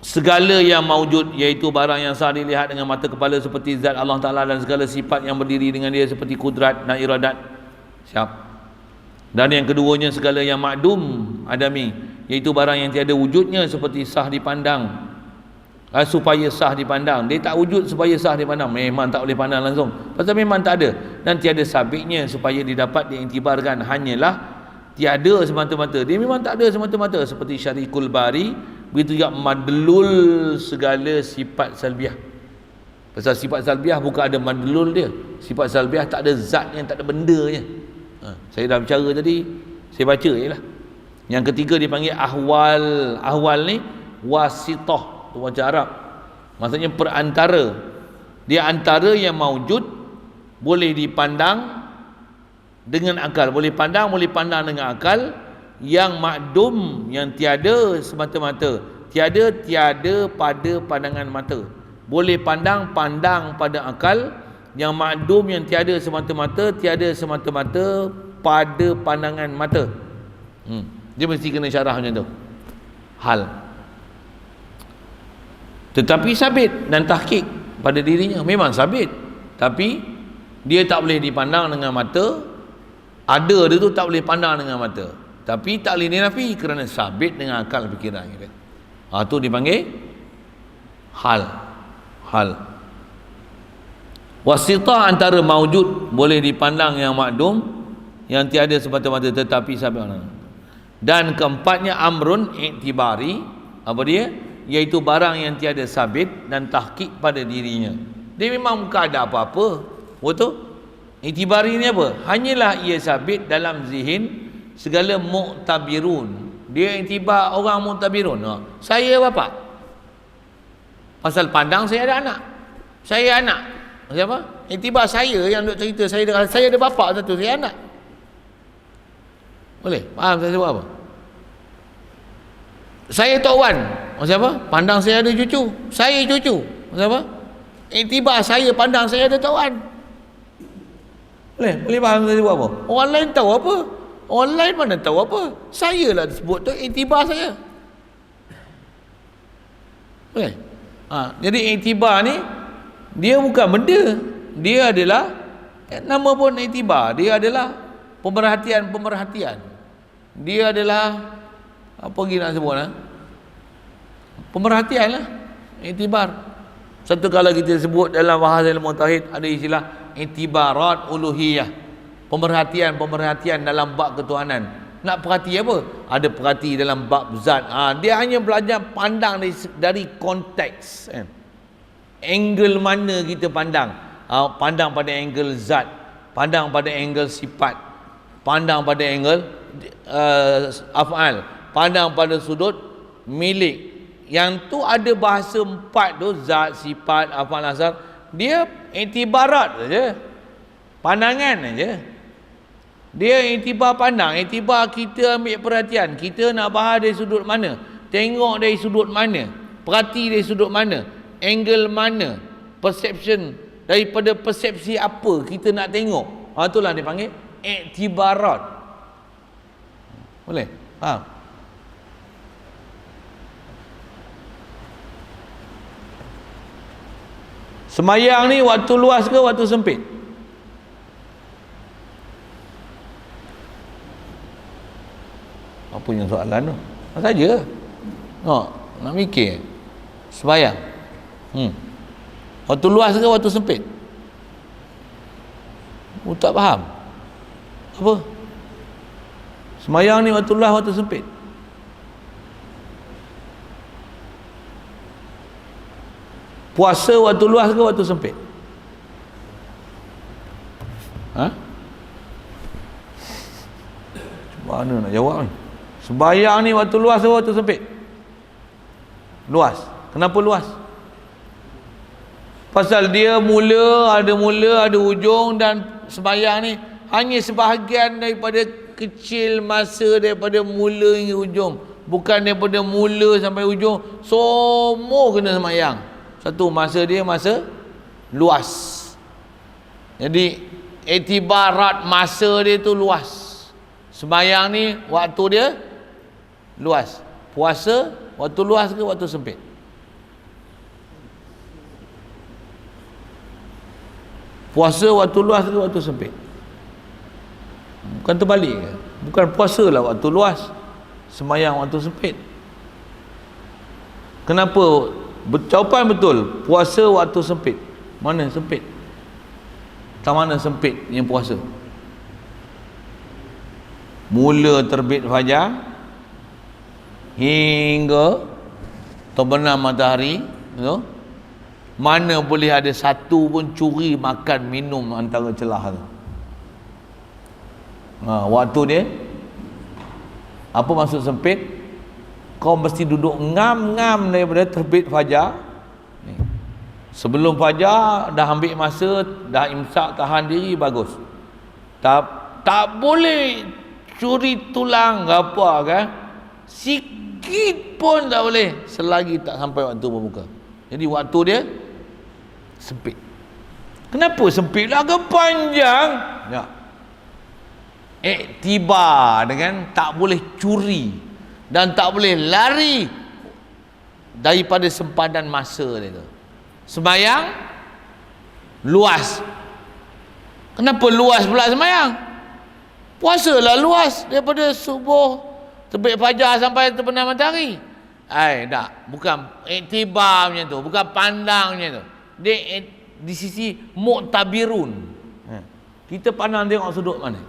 A: segala yang maujud, iaitu barang yang sah dilihat dengan mata kepala seperti zat Allah Ta'ala dan segala sifat yang berdiri dengan dia seperti kudrat dan iradat. Siap. Dan yang keduanya segala yang makdum, adami, iaitu barang yang tiada wujudnya seperti sah dipandang supaya sah dipandang. Dia tak wujud supaya sah dipandang, memang tak boleh pandang langsung, pasal memang tak ada, dan tiada sabitnya supaya didapat diiktibarkan, hanyalah tiada semata-mata. Dia memang tak ada semata-mata, seperti syarikul bari, begitu juga madlul segala sifat salbiah. Pasal sifat salbiah bukan ada madlul dia. Sifat salbiah tak ada zat yang, tak ada bendanya. Saya dah bicara tadi, saya baca je lah. Yang ketiga dipanggil ahwal. Ahwal ni wasitah, tu macam Arab, maksudnya perantara. Dia antara yang maujud, boleh dipandang dengan akal, boleh pandang dengan akal, yang makdum, yang tiada semata-mata, tiada pada pandangan mata. Boleh pandang pada akal, yang makdum, yang tiada semata-mata, tiada semata-mata pada pandangan mata. Dia mesti kena syarah macam tu. Hal. Tetapi sabit dan tahqiq pada dirinya, memang sabit, tapi dia tak boleh dipandang dengan mata. Ada dia tu tak boleh pandang dengan mata, tapi tak boleh dinafi kerana sabit dengan akal fikiran kita. Tu dipanggil hal. Wasitah antara maujud, boleh dipandang yang makdum, yang tiada semata-mata tetapi sabit. Dan keempatnya amrun iktibari. Apa dia? Iaitu barang yang tiada sabit dan tahqiq pada dirinya. Dia memang bukan ada apa-apa. Betul? Iktibari ni apa? Hanyalah ia sabit dalam zihin segala mu'tabirun. Dia iktibar orang mu'tabirun. Saya bapa, pasal pandang saya ada anak. Saya anak. Siapa? Iktibar saya yang duk cerita saya ada bapa satu, saya anak. Boleh? Faham saya sebut apa? Saya Tok Wan. Maksud apa? Pandang saya ada cucu. Saya cucu. Maksud apa? Iktibar saya pandang saya ada Tok Wan. Boleh faham saya sebut apa? Orang lain tahu apa? Orang lain mana tahu apa? Saya lah sebut tu iktibar saya. Boleh? Jadi iktibar ni dia bukan benda. Dia adalah, nama pun iktibar, dia adalah pemerhatian. Dia adalah apa lagi nak sebut pemerhatian lah, iktibar. Satu kala kita sebut dalam bahasa ilmu tauhid ada istilah iktibarat uluhiyah, pemerhatian dalam bab ketuhanan. Nak perhati apa? Ada perhati dalam bab zat. Dia hanya belajar pandang dari konteks, angle mana kita pandang. Pandang pada angle zat, pandang pada angle sifat, pandang pada angle af'al, pandang pada sudut milik. Yang tu ada bahasa empat tu, zat, sifat, af'al, asar. Dia iktibarat saja, pandangan saja. Dia iktibar pandang, iktibar kita ambil perhatian. Kita nak bahas dari sudut mana, tengok dari sudut mana, perhati dari sudut mana, angle mana, perception, daripada persepsi apa kita nak tengok. Itulah dia panggil iktibarat. Boleh? Faham? Semayang ni waktu luas ke waktu sempit? Apa yang soalan tu? Apa saja? Nak mikir. Semayang. Waktu luas ke waktu sempit? Tak faham. Apa? Semayang ni waktu luas waktu sempit? Puasa waktu luas ke waktu sempit? Mana nak jawab ni? Sembayang ni waktu luas ke waktu sempit? Luas. Kenapa luas? Pasal dia ada ujung, dan sembayang ni hanya sebahagian daripada kecil masa daripada mula hingga ujung. Bukan daripada mula sampai ujung semua kena sembayang. Satu, masa dia masa luas. Jadi iktibarat masa dia tu luas. Sembayang ni waktu dia luas. Puasa waktu luas ke waktu sempit? Puasa waktu luas ke waktu sempit? Bukan terbalik ke? Bukan puasa lah waktu luas, sembayang waktu sempit. Kenapa Jawapan betul. Puasa waktu sempit. Mana sempit? Tak mana sempit yang puasa? Mula terbit fajar hingga terbenam matahari, you know? Mana boleh ada satu pun curi makan minum antara celah tu. Waktu dia apa maksud sempit? Kau mesti duduk ngam-ngam daripada terbit fajar ni. Sebelum fajar dah ambil masa, dah imsak, tahan diri, bagus. Tak boleh curi tulang apa kan, sikit pun tak boleh selagi tak sampai waktu berbuka. Jadi waktu dia sempit. Kenapa sempit lah ke panjang? Ya. Iktibar dengan tak boleh curi dan tak boleh lari daripada sempadan masa dia tu. Sembayang luas. Kenapa luas pula sembayang? Puasalah luas daripada subuh terbit fajar sampai terbenam matahari. Tak, bukan iktibar macam tu, bukan pandang macam tu. Dia di sisi muktabirun. Kita pandang tengok sudut mana.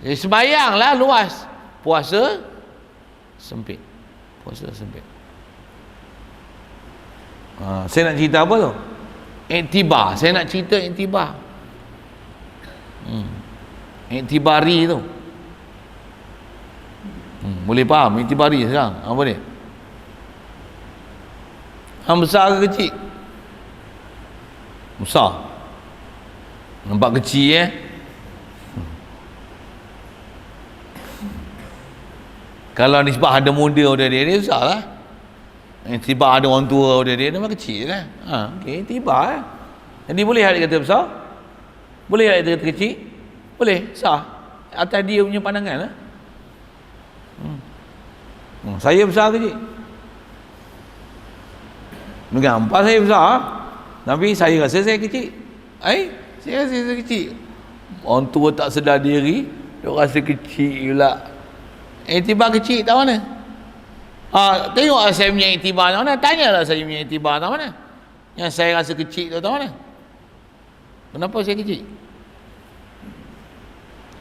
A: Sembayanglah luas, puasa sempit. Puasa sempit. Saya nak cerita apa tu? Iktibar. Saya nak cerita iktibar. Iktibari tu. Boleh faham iktibari sekarang? Apa dia? Hang besar ke kecil? Besar. Nampak kecil Kalau nisbah ada muda pada dia besar lah. Tiba ada orang tua pada dia memang kecil lah. Okey, tiba Jadi boleh dia kata besar? Boleh dia kata kecil? Boleh, besar. Atas dia punya pandangan lah. Saya besar kecil. Nampak saya besar, tapi saya rasa saya kecil. Saya rasa saya kecil. Orang tua tak sedar diri, dia rasa kecil pula. Iktibar kecil tak mana? Tengok saya punya iktibar tak mana? Tanyalah saya punya iktibar tak mana? Yang saya rasa kecil tu tak mana? Kenapa saya kecil?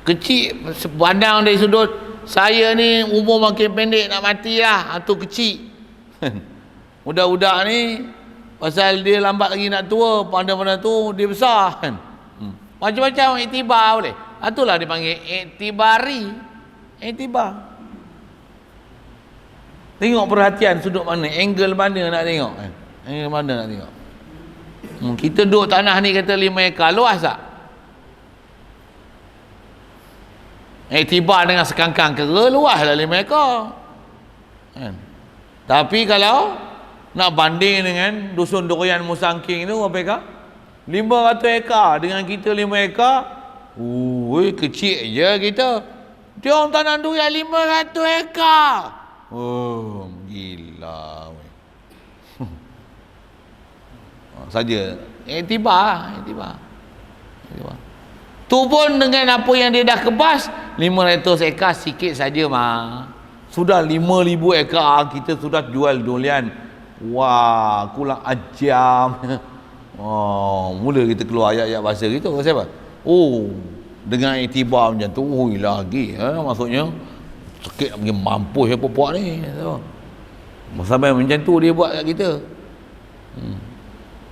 A: Kecil, pandang dari sudut saya ni umur makin pendek nak mati lah. Tu kecil. Budak-budak ni pasal dia lambat lagi nak tua, pandang-pandang tu dia besar. Macam-macam iktibar boleh. Itulah dia panggil iktibari. Iktibar. Tengok perhatian sudut mana, angle mana nak tengok. Angle mana nak tengok. Kita duduk tanah ni kata 5 ekar, luas tak? Iktibar dengan sekangkang kera, luas lah 5 ekar. Tapi kalau nak banding dengan dusun Durian Musangking tu, berapa ekar? 500 ekar. Dengan kita 5 ekar, kecil je kita. Dia orang tanah durian 500 ekar. Gila. Saja. Iktibar. Tu pun dengan apa yang dia dah kebas, 500 ekar sikit saja mah. Sudah 5,000 ekar kita sudah jual durian. Wah, kurang ajam. Mula kita keluar ayat-ayat bahasa gitu. Siapa? Dengan iktibar macam tu, lagi maksudnya sikit mungkin mampus siapa buat ni. Sampai macam tu dia buat kat kita.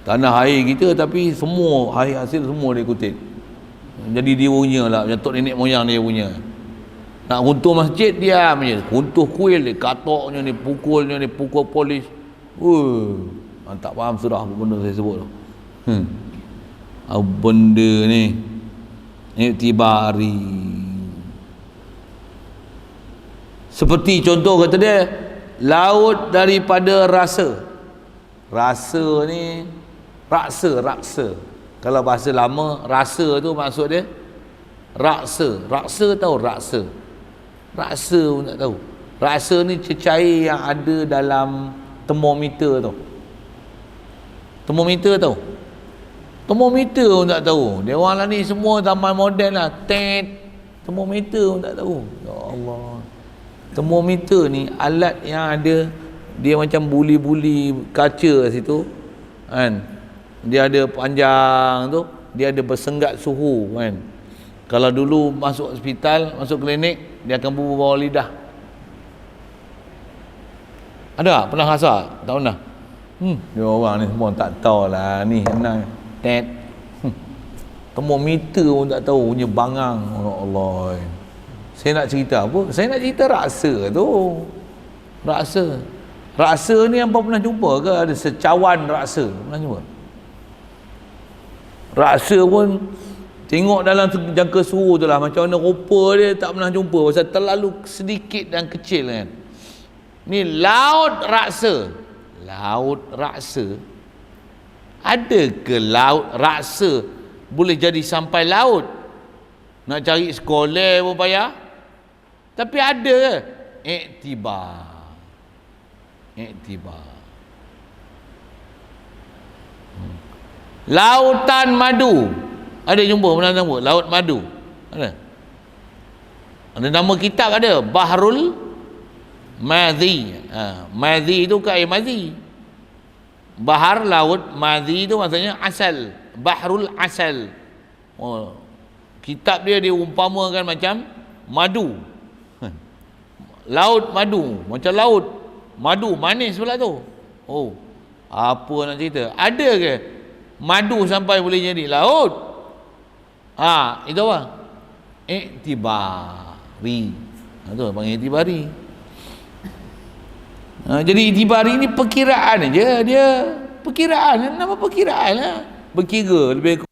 A: Tanah air kita, tapi semua air hasil semua dia kutip. Jadi dia punya lah, macam tok nenek moyang dia punya. Nak runtuh masjid dia je, runtuh kuil dia, katoknya ni, pukulnya ni, pukul polis. Tak faham sudah apa benda saya sebut tu. Apa benda ni? Iktibari. Seperti contoh kata dia, laut daripada rasa. Rasa ni raksa. Kalau bahasa lama, rasa tu maksud dia raksa. Raksa tahu raksa? Raksa pun tak tahu. Raksa ni cecair yang ada dalam termometer tu. Termometer tahu? Termometer pun tak tahu. Dia orang lah ni semua zaman moden lah. Termometer pun tak tahu. Ya Allah. Termometer ni alat yang ada dia macam buli-buli kaca situ kan, dia ada panjang tu, dia ada bersenggat suhu kan. Kalau dulu masuk hospital, masuk klinik, dia akan bubuh bawah lidah. Ada tak? Pernah rasa? Tak pernah. Dia orang ni semua tak tahulah ni senang. Tet. Termometer pun tak tahu, punya bangang. Oh Allah. Saya nak cerita apa? Saya nak cerita rasa tu. Rasa. Rasa ni hangpa pernah jumpa ke? Ada secawan rasa. Pernah jumpa? Rasa pun tengok dalam jangka suhu tu lah, macam mana rupa dia tak pernah jumpa pasal terlalu sedikit dan kecil kan. Ni laut raksa. Laut raksa. Ada ke laut raksa boleh jadi sampai laut? Nak cari sekolah pun payah. Tapi ada ke? Iktibar. Lautan madu. Ada jumpa pernah jumpa? Laut madu. Ada? Ada nama kitab ada. Bahrul Madhi. Madhi itu ke air madhi. Bahar, laut, madhi itu maksudnya asal. Bahrul asal. Oh, kitab dia diumpamakan macam madu. Laut madu, macam laut madu manis pula tu. Oh, apa nak cerita? Ada ke madu sampai boleh jadi laut? Itu apa? Iktibari. Itu panggil iktibari. Jadi iktibari ni perkiraan aja dia. Perkiraan, nama perkiraan lah. Berkira lebih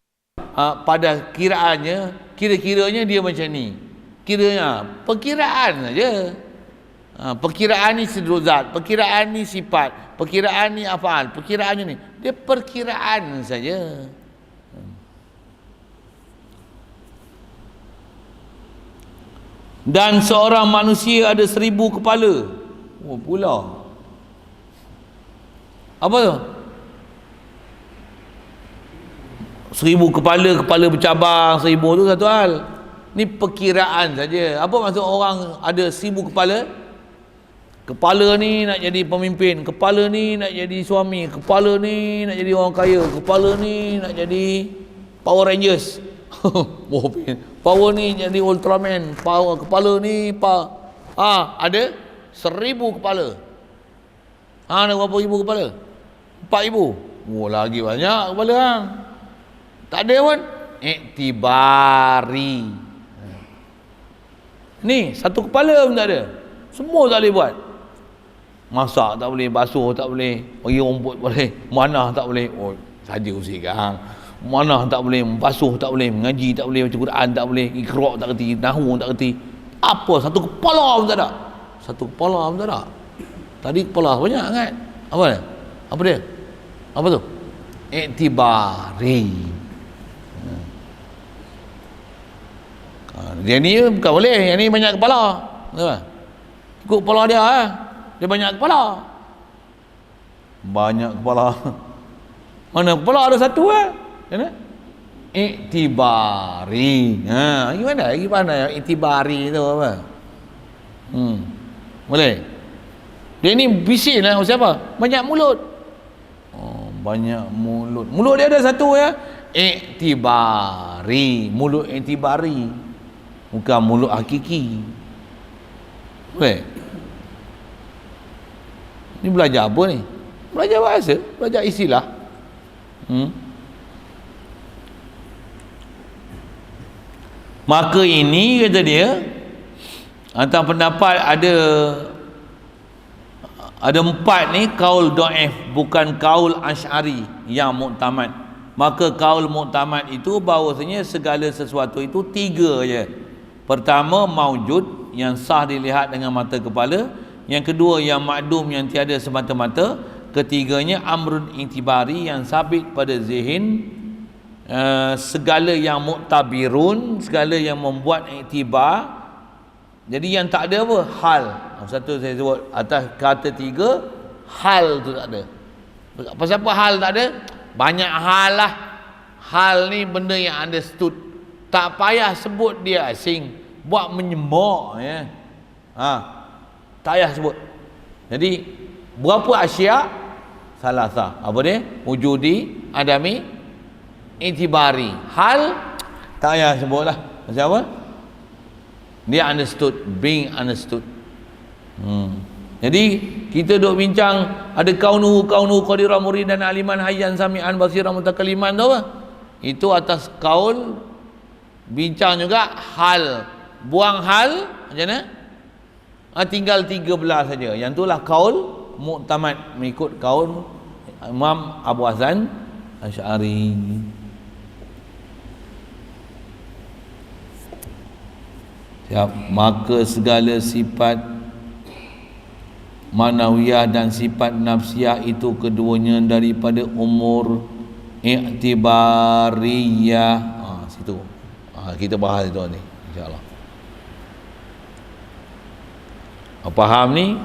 A: pada kiraannya, kira-kiranya dia macam ni. Kiranya perkiraan saja. Perkiraan ni zat, perkiraan ni sifat, perkiraan ni afal, perkiraannya ni. Dia perkiraan saja. Dan seorang manusia ada 1000 kepala. Oh pula. Apa tu? 1000 kepala, kepala bercabang 1000 tu satu hal. Ni perkiraan saja. Apa maksud orang ada 1000 kepala? Kepala ni nak jadi pemimpin, kepala ni nak jadi suami, kepala ni nak jadi orang kaya, kepala ni nak jadi Power Rangers. Power ni jadi Ultraman, kepala ni ada 1000 kepala. Ada berapa ribu kepala? 4000. Oh lagi banyak kepala hang. Tak ada pun. Iktibari. Ni satu kepala pun tak ada. Semua tak boleh buat. Masak tak boleh, basuh tak boleh, pergi rumput boleh, manah tak boleh. Oh, saja usikan. Manah tak boleh, basuh tak boleh, mengaji tak boleh, baca Quran tak boleh, iqra tak reti, nahwu tak reti. Apa satu kepala pun tak ada. Satu kepala pun tak ada. Tadi kepala banyak kan? Apa dia? Apa dia? Apa tu? Iktibari. Dia ni bukan boleh, yang ni banyak kepala. Ikut kepala dia dia banyak kepala. Banyak kepala. Mana kepala ada satu kan? Iktibari. Gimana? Gimana iktibari tu apa? Boleh? Dia ni bising lah siapa? Banyak mulut. Oh, banyak mulut. Mulut dia ada satu ya. Iktibari. Mulut iktibari. Bukan mulut hakiki. Boleh? Ni belajar apa ni? Belajar bahasa, belajar istilah. Maka ini kata dia, antara pendapat ada 4 ni kaul dhaif, bukan kaul asy'ari yang muktamad. Maka kaul muktamad itu bahawasanya segala sesuatu itu 3 je. Pertama maujud, yang sah dilihat dengan mata kepala. Yang kedua yang makdum, yang tiada semata-mata. Ketiganya amrun intibari, yang sabit pada zihin. Segala yang muktabirun, segala yang membuat iktibar. Jadi yang tak ada apa? Hal. Satu saya sebut atas kata 3, hal tu tak ada. Pasal apa hal tak ada? Banyak hal lah. Hal ni benda yang understood. Tak payah sebut dia asing, buat menyemak ya. Tak payah sebut. Jadi Berapa asya? Salasa. Apa dia? Wujudi, adami, itibari. Hal tak payah sebutlah. Pasal apa? Dia understood, being understood. Jadi kita duk bincang ada kaunuhu qadiran muridan aliman hayyan sami'an basiran mutakaliman tu apa? Itu atas kaul, bincang juga hal. Buang hal macam mana? Tinggal 13 saja. Yang itulah kaul muktamad, mengikut kaul Imam Abu Hasan Asy'ari. Maka segala sifat manawiyah dan sifat nafsiyah itu keduanya daripada umur iktibariyah. Situ kita bahas itu ni insya-Allah. Faham ni?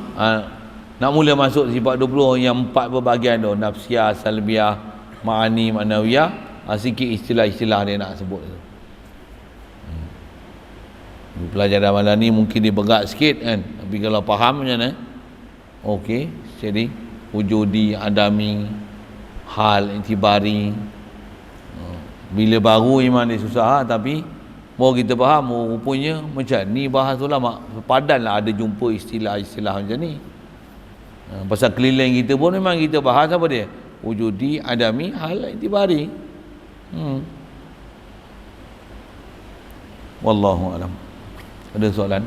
A: Nak mula masuk sifat 20 yang 4 berbahagian tu, nafsiyah, salbiyah, ma'ani, manawiyah. Sikit istilah-istilah dia nak sebut tu. Pelajaran malam ni mungkin dia berat sikit kan, tapi kalau faham macam mana? Okey, jadi wujudi, adami, hal, intibari. Bila baru iman dia susah, tapi baru kita faham, rupanya macam ni bahas ulama. Padan lah ada jumpa istilah-istilah macam ni. Pasal keliling kita pun memang kita bahas apa dia? Wujudi, adami, hal, intibari. Wallahu alam. Ada soalan?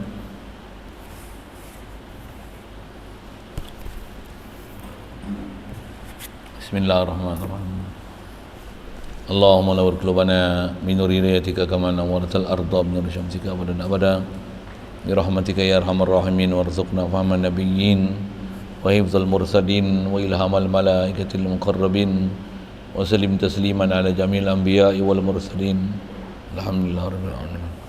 A: Bismillahirrahmanirrahim. Allahumma nawwir qulubana min nuri hidayatika kama nawwartal arda min nuri syamsika abadan abada bi rahmatika ya arhamar rahimin warzuqna fahman nabiyyin wa hifdzal mursalin wa ilhamal malaikatil muqarrabin wa sallim tasliman ala jamil anbiya'i wal mursalin. Alhamdulillah rabbil alamin.